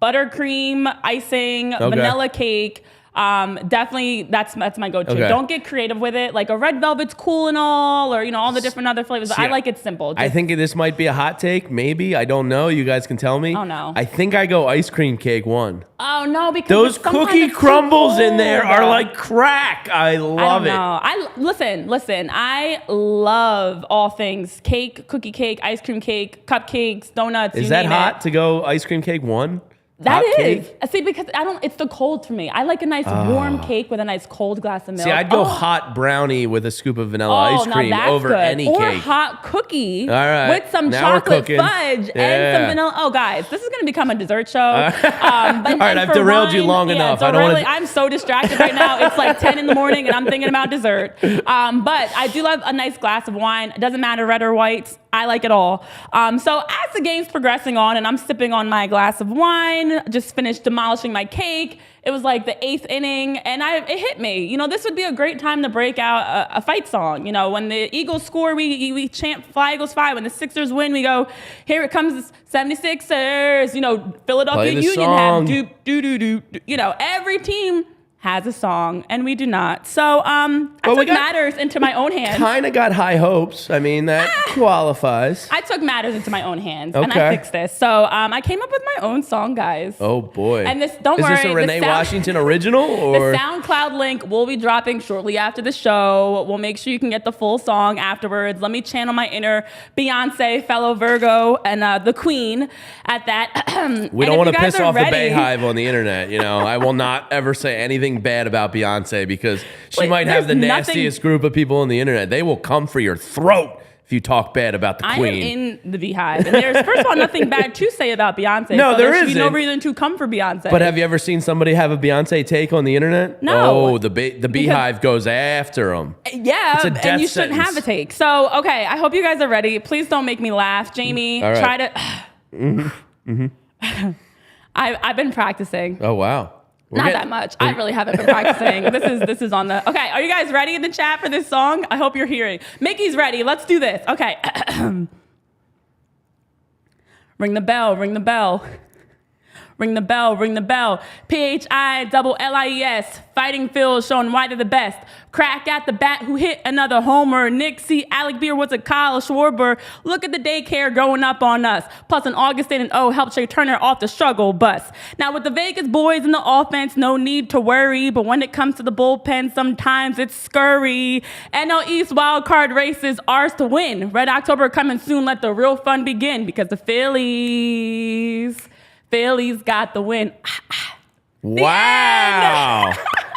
buttercream icing, vanilla cake. Definitely that's my go-to. Okay. Don't get creative with it. Like a red velvet's cool and all, or all the different other flavors. I like it simple. I think this might be a hot take. Maybe. I don't know. You guys can tell me. Oh, no. I think I go ice cream cake one. Oh no, because Those sometimes cookie it's too crumbles in there cold. are like crack. I love it. Listen. I love all things cake, cookie cake, ice cream cake, cupcakes, donuts. Is that hot to go ice cream cake one? That Hot is. cake? See, because it's the cold for me. I like a nice warm cake with a nice cold glass of milk. See, I'd go hot brownie with a scoop of vanilla ice cream over any or cake. hot cookie All right. with some Now we're chocolate cooking. fudge and some vanilla. Oh, guys, this is going to become a dessert show. All right, I've derailed you long enough. I don't wanna- I'm so distracted right now. It's like 10 in the morning and I'm thinking about dessert. But I do love a nice glass of wine. It doesn't matter red or white. I like it all. So as the game's progressing on and I'm sipping on my glass of wine, just finished demolishing my cake. It was like the 8th inning, and it hit me. This would be a great time to break out a fight song. When the Eagles score, we chant "Fly Eagles Fly." When the Sixers win, we go, "Here it comes, 76ers." Philadelphia Union song. have doop doo doo doo. Every team has a song, and we do not. So I took matters into my own hands. Kind of got high hopes. I mean, that qualifies. I took matters into my own hands, and I fixed this. So I came up with my own song, guys. Oh, boy. And this, Is this a Renee Washington original? Or? The SoundCloud link will be dropping shortly after the show. We'll make sure you can get the full song afterwards. Let me channel my inner Beyonce, fellow Virgo, and the Queen at that. We don't want to piss off the Bayhive on the internet. I will not ever say anything bad about Beyonce because she might have the nastiest group of people on the internet. They will come for your throat if you talk bad about the Queen. I am in the Beehive, and there's first of all nothing bad to say about Beyonce. No, so there should be no isn't. reason to come for Beyonce. But have you ever seen somebody have a Beyonce take on the internet? No. Oh, the Beehive goes after them. Yeah, It's a death and you shouldn't sentence. have a take. So, okay, I hope you guys are ready. Please don't make me laugh. Jamie, All right. try to... I've been practicing. Oh, wow. Not that much. I really haven't been practicing. This is on the... Okay, are you guys ready in the chat for this song? I hope you're hearing. Mickey's ready. Let's do this. Okay. Ring the bell, ring the bell. Ring the bell, ring the bell. PHILLIES. Fighting Phil showing why they're the best. Crack at the bat who hit another homer. Nick C. Alec Beer was a Kyle Schwarber. Look at the daycare growing up on us. Plus an Augustine and O helped Shea Turner off the struggle bus. Now with the Vegas boys in the offense, no need to worry. But when it comes to the bullpen, sometimes it's scurry. NL East wildcard race is ours to win. Red October coming soon. Let the real fun begin because the Phillies got the win. Wow.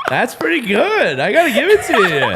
That's pretty good. I got to give it to you.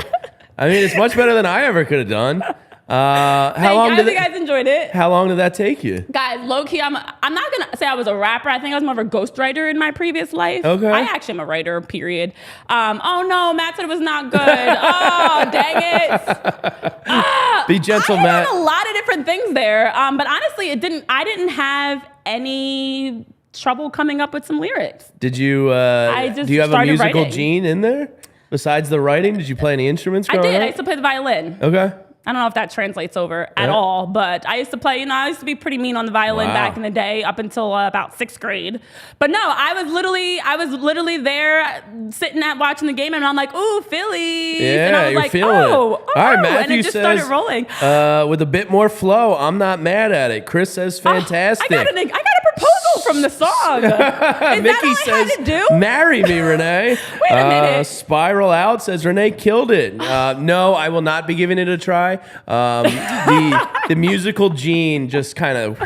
I mean, it's much better than I ever could have done. I hope you guys enjoyed it. How long did that take you? Guys, low-key, I'm not going to say I was a rapper. I think I was more of a ghostwriter in my previous life. Okay. I actually am a writer, period. Oh, no, Matt said it was not good. Oh, dang it. Be gentle, I Matt. had a lot of different things there. But honestly, I didn't have any trouble coming up with some lyrics. Did you, just do you have a started musical writing. gene in there? Besides the writing, did you play any instruments growing I did. I up? used to play the violin. Okay. I don't know if that translates over at all, but I used to play, I used to be pretty mean on the violin back in the day up until about 6th grade. But no, I was literally there sitting watching the game and I'm like, ooh, Phillies. Yeah, and I was you're like, feeling it. All right, Matthew and it just says, started rolling. With a bit more flow, I'm not mad at it. Chris says fantastic. I got a proposal from the song. Is Mickey that all says, I had to do? marry me, Renee. Wait a minute. Spiral Out says, Renee killed it. No, I will not be giving it a try. The musical gene just kind of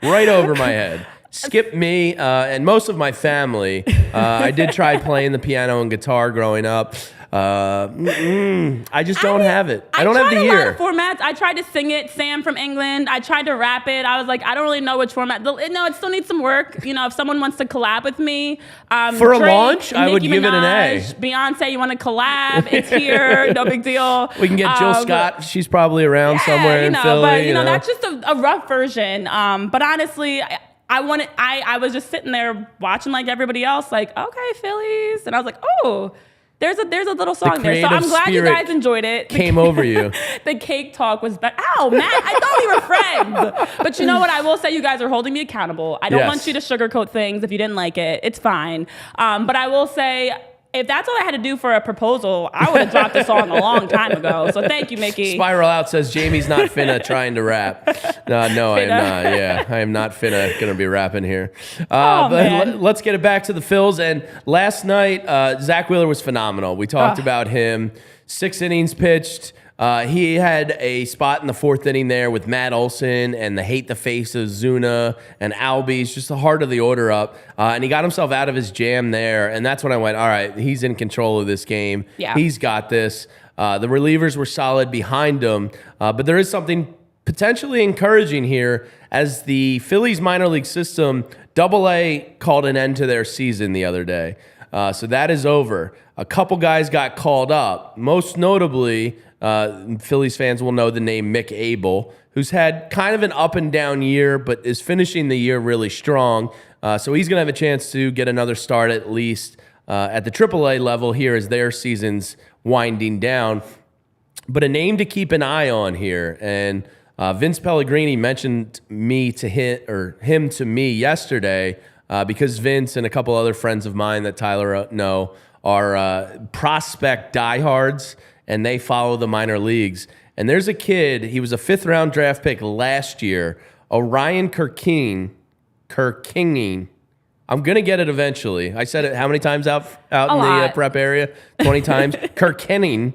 right over my head. Skip me and most of my family. I did try playing the piano and guitar growing up. I just don't have it. I don't have the ear. I tried a lot of formats. I tried to sing it, Sam from England. I tried to rap it. I was like, I don't really know which format. No, it still needs some work. If someone wants to collab with me. For a Drake, launch, I would Nicki give it an A. Minaj, Beyonce, you want to collab? It's here. No big deal. We can get Jill Scott. She's probably around somewhere in Philly. But, that's just a rough version. But honestly, I was just sitting there watching like everybody else, like, okay, Phillies. And I was like, oh, there's a little song there. So I'm glad you guys enjoyed it. Came over you. The cake talk was better. Ow, Matt, I thought we were friends. But you know what? I will say you guys are holding me accountable. I don't want you to sugarcoat things if you didn't like it. It's fine. But I will say, if that's all I had to do for a proposal, I would have dropped the song a long time ago. So thank you, Mickey. Spiral Out says Jamie's not finna trying to rap. No, I am not. Yeah, I am not finna gonna be rapping here. But let's get it back to the Phils. And last night, Zach Wheeler was phenomenal. We talked about him. 6 innings pitched. He had a spot in the 4th inning there with Matt Olson and the Hate the Faces, Zuna and Albies, just the heart of the order up. And he got himself out of his jam there. And that's when I went, all right, he's in control of this game. Yeah. He's got this. The relievers were solid behind him. But there is something potentially encouraging here as the Phillies minor league system, AA called an end to their season the other day. So that is over. A couple guys got called up, most notably Phillies fans will know the name Mick Abel, who's had kind of an up and down year, but is finishing the year really strong. So he's going to have a chance to get another start at least at the AAA level here as their season's winding down. But a name to keep an eye on here, and Vince Pellegrini mentioned him to me yesterday because Vince and a couple other friends of mine that Tyler know are prospect diehards, and they follow the minor leagues. And there's a kid, he was a 5th-round draft pick last year, Orion Kirking. I'm going to get it eventually. I said it how many times out in the prep area? 20 times. Kirking.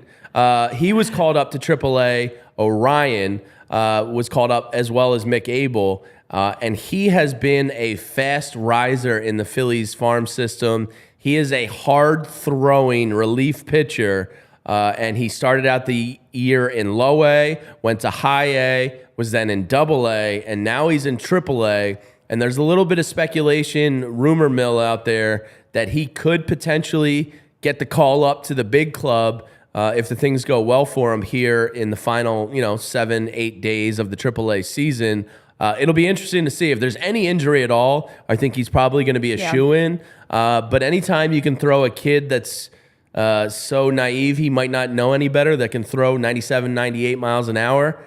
He was called up to AAA. Orion was called up as well as Mick Abel. And he has been a fast riser in the Phillies farm system. He is a hard-throwing relief pitcher. And he started out the year in low A, went to high A, was then in double A, and now he's in triple A. And there's a little bit of speculation, rumor mill out there, that he could potentially get the call up to the big club if the things go well for him here in the final, 7-8 days of the triple A season. It'll be interesting to see if there's any injury at all. I think he's probably going to be a shoo-in. But anytime you can throw a kid that's so naive he might not know any better, that can throw 97, 98 miles an hour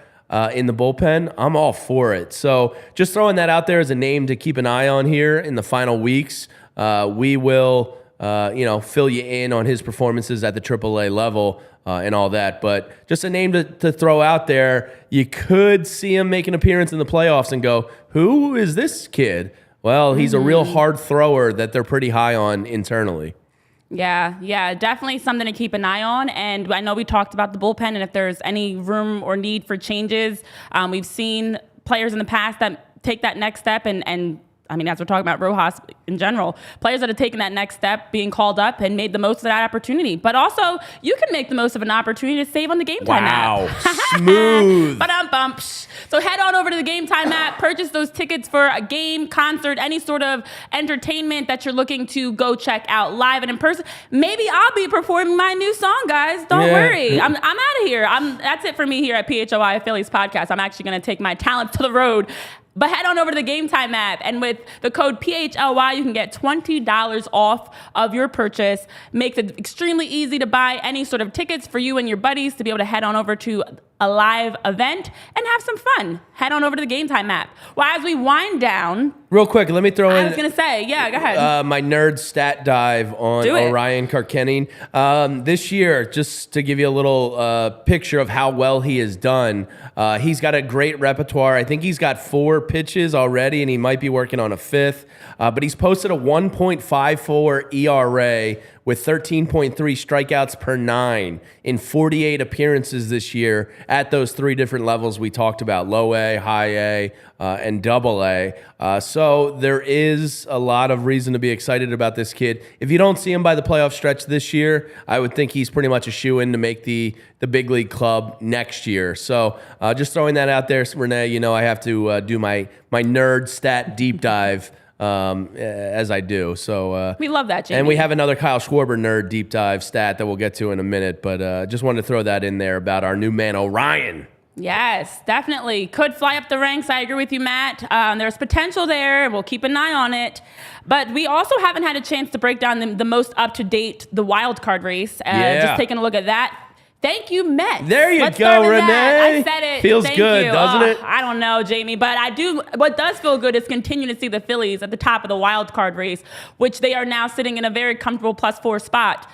in the bullpen, I'm all for it. So just throwing that out there as a name to keep an eye on here in the final weeks. We will, fill you in on his performances at the AAA level and all that. But just a name to throw out there. You could see him make an appearance in the playoffs and go, who is this kid? Well, he's a real hard thrower that they're pretty high on internally. Yeah, definitely something to keep an eye on. And I know we talked about the bullpen and if there's any room or need for changes. We've seen players in the past that take that next step and I mean, as we're talking about Rojas in general, players that have taken that next step, being called up and made the most of that opportunity. But also, you can make the most of an opportunity to save on the Game Time app. Wow, smooth. So head on over to the Game Time app, purchase those tickets for a game, concert, any sort of entertainment that you're looking to go check out live and in person. Maybe I'll be performing my new song, guys. Don't worry. I'm out of here. That's it for me here at PHLY Phillies Podcast. I'm actually going to take my talents to the road. But head on over to the Game Time app, and with the code PHLY, you can get $20 off of your purchase. Makes it extremely easy to buy any sort of tickets for you and your buddies to be able to head on over to a live event, and have some fun. Head on over to the Game Time app. Well, as we wind down, real quick, let me throw in. I was going to say, yeah, go ahead. My nerd stat dive on Orion Karkenin. This year, just to give you a little picture of how well he has done, he's got a great repertoire. I think he's got 4 pitches already, and he might be working on a 5th. But he's posted a 1.54 ERA with 13.3 strikeouts per 9 in 48 appearances this year at those 3 different levels we talked about, low A, high A, and double A. So there is a lot of reason to be excited about this kid. If you don't see him by the playoff stretch this year, I would think he's pretty much a shoo-in to make the big league club next year. So just throwing that out there, Renee, you know I have to do my nerd stat deep dive as I do. So we love that, Jamie. And we have another Kyle Schwarber nerd deep dive stat that we'll get to in a minute, but just wanted to throw that in there about our new man, Orion. Yes, definitely. Could fly up the ranks. I agree with you, Matt. There's potential there. We'll keep an eye on it. But we also haven't had a chance to break down the most up-to-date, the wild card race. Just taking a look at that. Thank you, Mets. There you go, Renee. I said it. Feels Thank good, you. doesn't it? I don't know, Jamie, but I do. What does feel good is continue to see the Phillies at the top of the wild card race, which they are now sitting in a very comfortable +4 spot.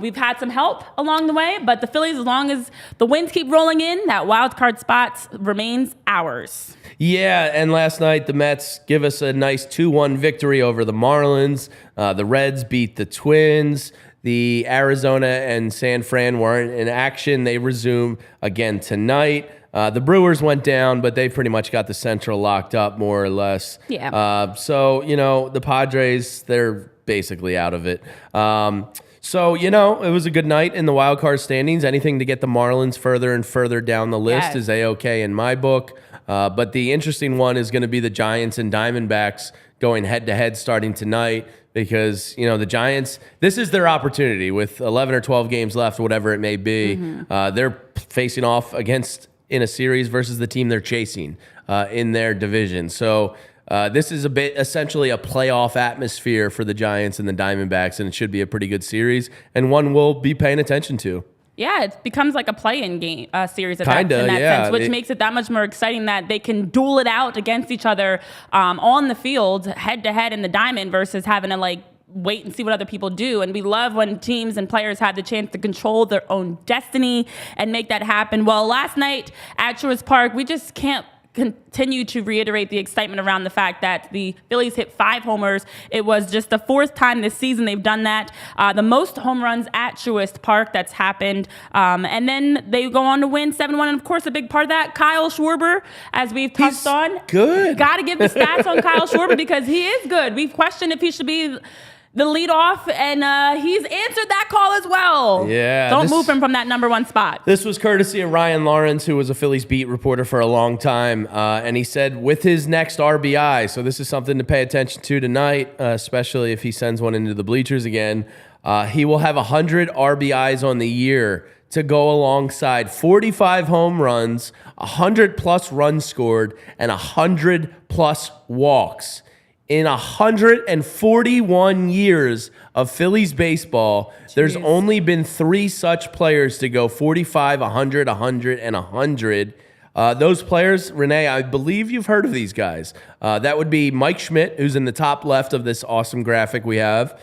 We've had some help along the way, but the Phillies, as long as the wins keep rolling in, that wild card spot remains ours. Yeah, and last night the Mets give us a nice 2-1 victory over the Marlins. The Reds beat the Twins. The Arizona and San Fran weren't in action. They resume again tonight. The Brewers went down, but they pretty much got the Central locked up, more or less. Yeah. So, you know, the Padres, they're basically out of it. So, you know, it was a good night in the wild card standings. Anything to get the Marlins further and further down the list is A-OK in my book. But the interesting one is going to be the Giants and Diamondbacks going head-to-head starting tonight. Because, you know, the Giants, this is their opportunity with 11 or 12 games left, whatever it may be. They're facing off against in a series versus the team they're chasing in their division. So this is essentially a playoff atmosphere for the Giants and the Diamondbacks, and it should be a pretty good series and one we'll be paying attention to. Yeah, it becomes like a play-in game series in that yeah. sense, which makes it that much more exciting that they can duel it out against each other on the field, head-to-head in the diamond versus having to, like, wait and see what other people do. And we love when teams and players have the chance to control their own destiny and make that happen. Well, last night at Truist Park, we just can't continue to reiterate the excitement around the fact that the Phillies hit 5 homers. It was just the 4th time this season they've done that. The most home runs at Truist Park that's happened. And then they go on to win 7-1. And, of course, a big part of that, Kyle Schwarber, as we've touched on. Good. Got to give the stats on Kyle Schwarber because he is good. We've questioned if he should be the leadoff, and he's answered that call as well. Yeah. Don't move him from that #1 spot. This was courtesy of Ryan Lawrence, who was a Phillies beat reporter for a long time, and he said with his next RBI, so this is something to pay attention to tonight, especially if he sends one into the bleachers again, he will have 100 RBIs on the year to go alongside 45 home runs, 100-plus runs scored, and 100-plus walks. In 141 years of Phillies baseball, there's only been 3 such players to go 45, 100, 100, and 100. Those players, Renee, I believe you've heard of these guys. That would be Mike Schmidt, who's in the top left of this awesome graphic we have.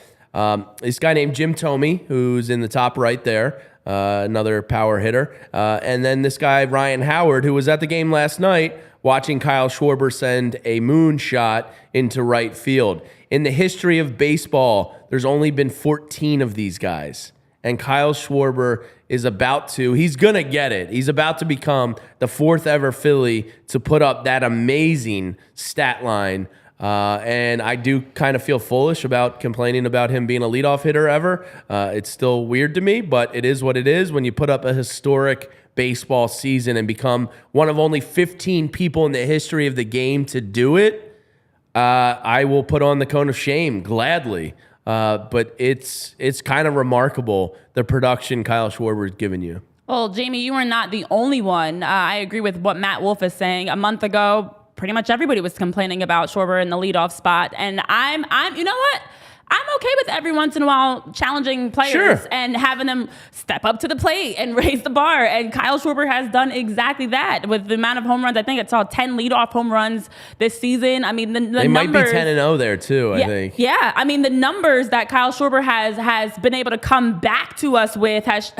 This guy named Jim Thome, who's in the top right there, another power hitter. And then this guy, Ryan Howard, who was at the game last night, watching Kyle Schwarber send a moonshot into right field. In the history of baseball, there's only been 14 of these guys. And Kyle Schwarber is he's going to get it. He's about to become the 4th ever Philly to put up that amazing stat line. And I do kind of feel foolish about complaining about him being a leadoff hitter ever. It's still weird to me, but it is what it is when you put up a historic baseball season and become one of only 15 people in the history of the game to do it. I will put on the cone of shame gladly. But it's kind of remarkable, the production Kyle Schwarber has given you. Well, Jamie, you are not the only one. I agree with what Matt Wolf is saying. A month ago, pretty much everybody was complaining about Schwarber in the leadoff spot. And I'm you know what? I'm okay with every once in a while challenging players and having them step up to the plate and raise the bar. And Kyle Schwarber has done exactly that with the amount of home runs. I think it saw 10 leadoff home runs this season. I mean, the they numbers, might be 10-0 there too. I think. Yeah, I mean, the numbers that Kyle Schwarber has been able to come back to us with has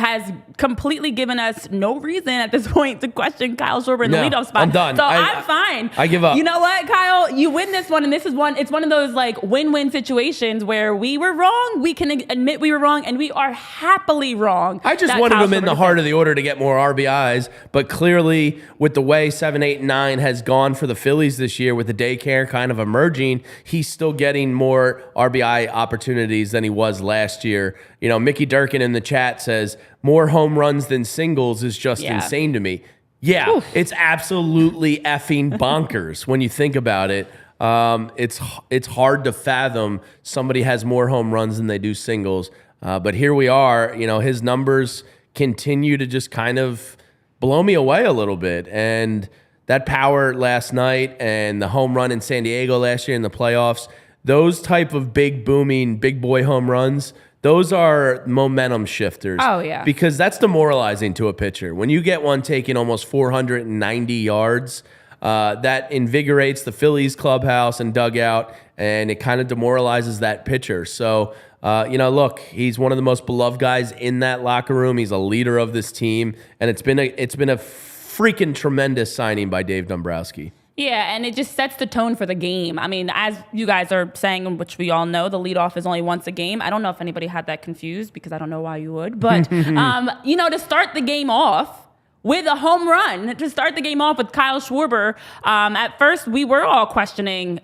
completely given us no reason at this point to question Kyle Schwarber in the leadoff spot. I'm done. So I'm fine. I give up. You know what, Kyle? You win this one, and this is one. It's one of those like win-win situations where we were wrong, we can admit we were wrong, and we are happily wrong. I just wanted him in the heart of the order to get more RBIs, but clearly with the way 7, 8, and 9 has gone for the Phillies this year with the daycare kind of emerging, he's still getting more RBI opportunities than he was last year. You know, Mickey Durkin in the chat says, more home runs than singles is just insane to me. Yeah, it's absolutely effing bonkers when you think about it. It's hard to fathom somebody has more home runs than they do singles. But here we are, you know, his numbers continue to just kind of blow me away a little bit. And that power last night and the home run in San Diego last year in the playoffs, those type of big booming, big boy home runs, those are momentum shifters. Oh, yeah. Because that's demoralizing to a pitcher. When you get one taking almost 490 yards, that invigorates the Phillies clubhouse and dugout, and it kind of demoralizes that pitcher. So, you know, look, he's one of the most beloved guys in that locker room. He's a leader of this team, and it's been a freaking tremendous signing by Dave Dombrowski. Yeah, and it just sets the tone for the game. I mean, as you guys are saying, which we all know, the leadoff is only once a game. I don't know if anybody had that confused because I don't know why you would. But, you know, to start the game off with a home run, to start the game off with Kyle Schwarber, at first we were all questioning,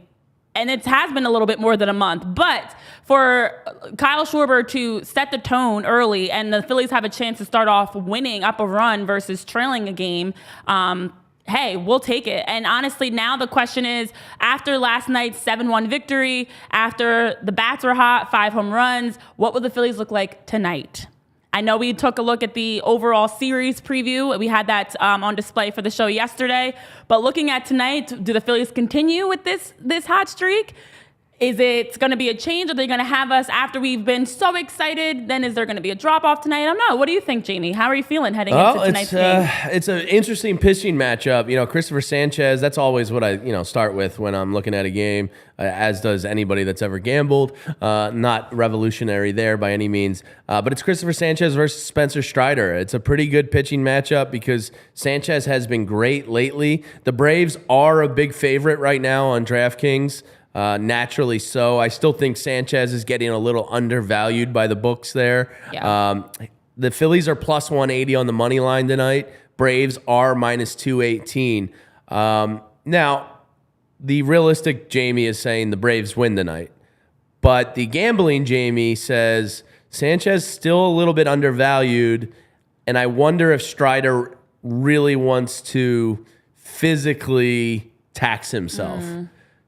and it has been a little bit more than a month, but for Kyle Schwarber to set the tone early and the Phillies have a chance to start off winning up a run versus trailing a game, hey, we'll take it. And honestly, now the question is, after last night's 7-1 victory, after the bats were hot, 5 home runs, what will the Phillies look like tonight? I know we took a look at the overall series preview. We had that on display for the show yesterday. But looking at tonight, do the Phillies continue with this hot streak? Is it going to be a change? Are they going to have us after we've been so excited? Then is there going to be a drop-off tonight? I don't know. What do you think, Jamie? How are you feeling heading into tonight's game? It's an interesting pitching matchup. You know, Christopher Sanchez, that's always what I start with when I'm looking at a game, as does anybody that's ever gambled. Not revolutionary there by any means. But it's Christopher Sanchez versus Spencer Strider. It's a pretty good pitching matchup because Sanchez has been great lately. The Braves are a big favorite right now on DraftKings. Naturally so. I still think Sanchez is getting a little undervalued by the books there. Yeah. The Phillies are plus 180 on the money line tonight. Braves are minus 218. Now, the realistic Jamie is saying the Braves win tonight. But the gambling Jamie says Sanchez still a little bit undervalued, and I wonder if Strider really wants to physically tax himself.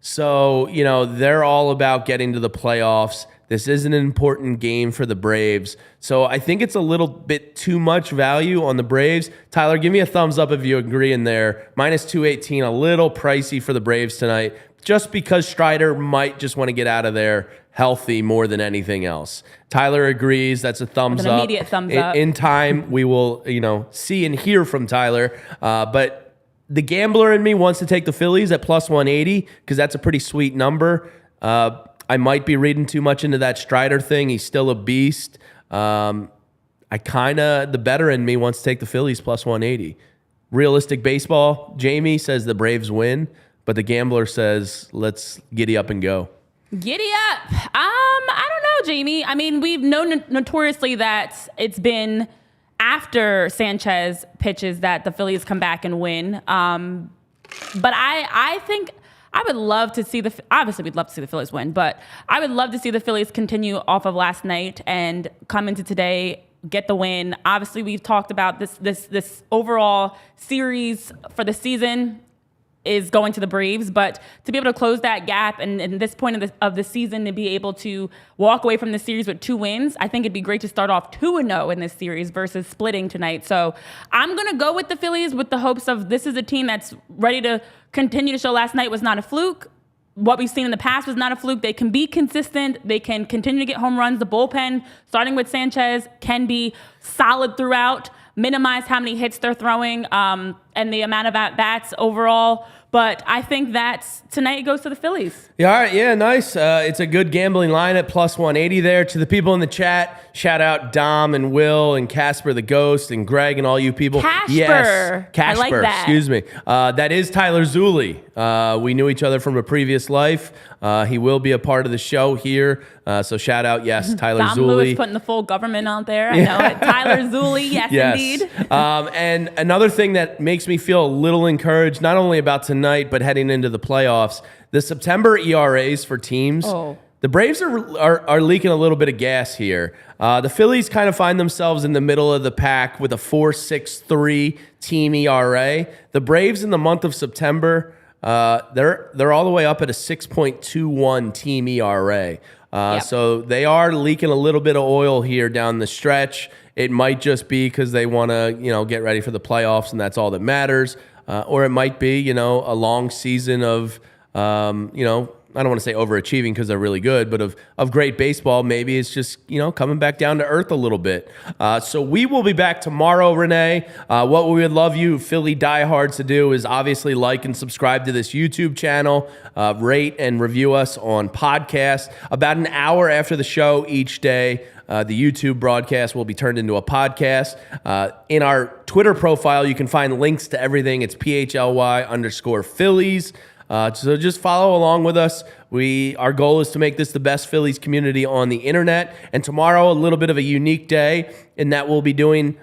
So, you know, they're all about getting to the playoffs. This is an important game for the Braves. So I think it's a little bit too much value on the Braves. Tyler, give me a thumbs up if you agree in there. Minus 218, a little pricey for the Braves tonight, just because Strider might just want to get out of there healthy more than anything else. Tyler agrees. That's a thumbs up. An immediate thumbs up. In time, we will, see and hear from Tyler. But the gambler in me wants to take the Phillies at plus 180 because that's a pretty sweet number. I might be reading too much into that Strider thing. He's still a beast. The better in me wants to take the Phillies plus 180. Realistic baseball, Jamie says the Braves win, but the gambler says let's giddy up and go. Giddy up. I don't know, Jamie. I mean, we've known notoriously that it's been after Sanchez pitches that the Phillies come back and win. But I think I would love to see obviously we'd love to see the Phillies win, but I would love to see the Phillies continue off of last night and come into today, get the win. Obviously, we've talked about this overall series for the season is going to the Braves, but to be able to close that gap and at this point of the season to be able to walk away from the series with 2 wins, I think it'd be great to start off 2-0 in this series versus splitting tonight. So I'm going to go with the Phillies with the hopes of this is a team that's ready to continue to show last night was not a fluke. what we've seen in the past was not a fluke. They can be consistent. They can continue to get home runs. The bullpen, starting with Sanchez, can be solid throughout, minimize how many hits they're throwing, and the amount of at-bats overall. But I think that tonight it goes to the Phillies. Yeah, all right, yeah, nice. It's a good gambling line at plus 180 there. To the people in the chat, shout out Dom and Will and Casper the Ghost and Greg and all you people. Casper. Yes, Casper, I like that. Excuse me. That is Tyler Zulli. We knew each other from a previous life. He will be a part of the show here. So shout out, yes, Tyler Dom Zulli. Lewis putting the full government out there. I know it. Tyler Zulli, yes, indeed. And another thing that makes me feel a little encouraged, not only about tonight, but heading into the playoffs, the September ERAs for teams. Oh. The Braves are leaking a little bit of gas here. The Phillies kind of find themselves in the middle of the pack with a 4.63 team ERA. The Braves in the month of September, they're all the way up at a 6.21 team ERA. So they are leaking a little bit of oil here down the stretch. It might just be because they want to, get ready for the playoffs, and that's all that matters. Or it might be, a long season of, I don't want to say overachieving because they're really good, but of great baseball. Maybe it's just, coming back down to earth a little bit. So we will be back tomorrow, Renee. What we would love you Philly diehards to do is obviously like and subscribe to this YouTube channel, rate and review us on podcast. About an hour after the show each day, the YouTube broadcast will be turned into a podcast. In our Twitter profile, you can find links to everything. It's PHLY_Phillies. So just follow along with us. Our goal is to make this the best Phillies community on the internet. And tomorrow, a little bit of a unique day in that we'll be doing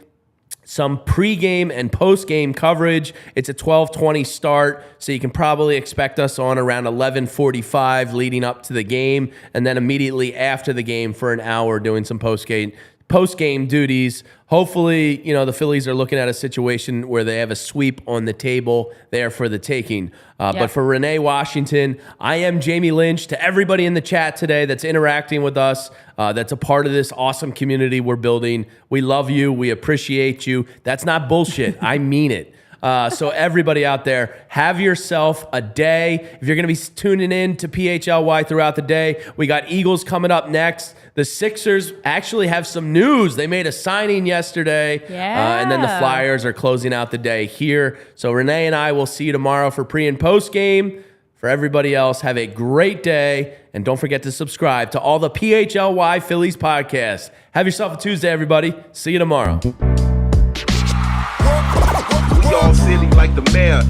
some pregame and postgame coverage. It's a 12:20 start, so you can probably expect us on around 11:45 leading up to the game, and then immediately after the game for an hour doing some postgame duties. Hopefully, the Phillies are looking at a situation where they have a sweep on the table there for the taking. But for Renee Washington, I am Jamie Lynch. To everybody in the chat today that's interacting with us, that's a part of this awesome community we're building, we love you. We appreciate you. That's not bullshit. I mean it. So everybody out there, have yourself a day. If you're going to be tuning in to PHLY throughout the day, we got Eagles coming up next. The Sixers actually have some news. They made a signing yesterday. Yeah. And then the Flyers are closing out the day here. So Renee and I will see you tomorrow for pre and post game. For everybody else, have a great day. And don't forget to subscribe to all the PHLY Phillies podcasts. Have yourself a Tuesday, everybody. See you tomorrow. All silly like the mayor.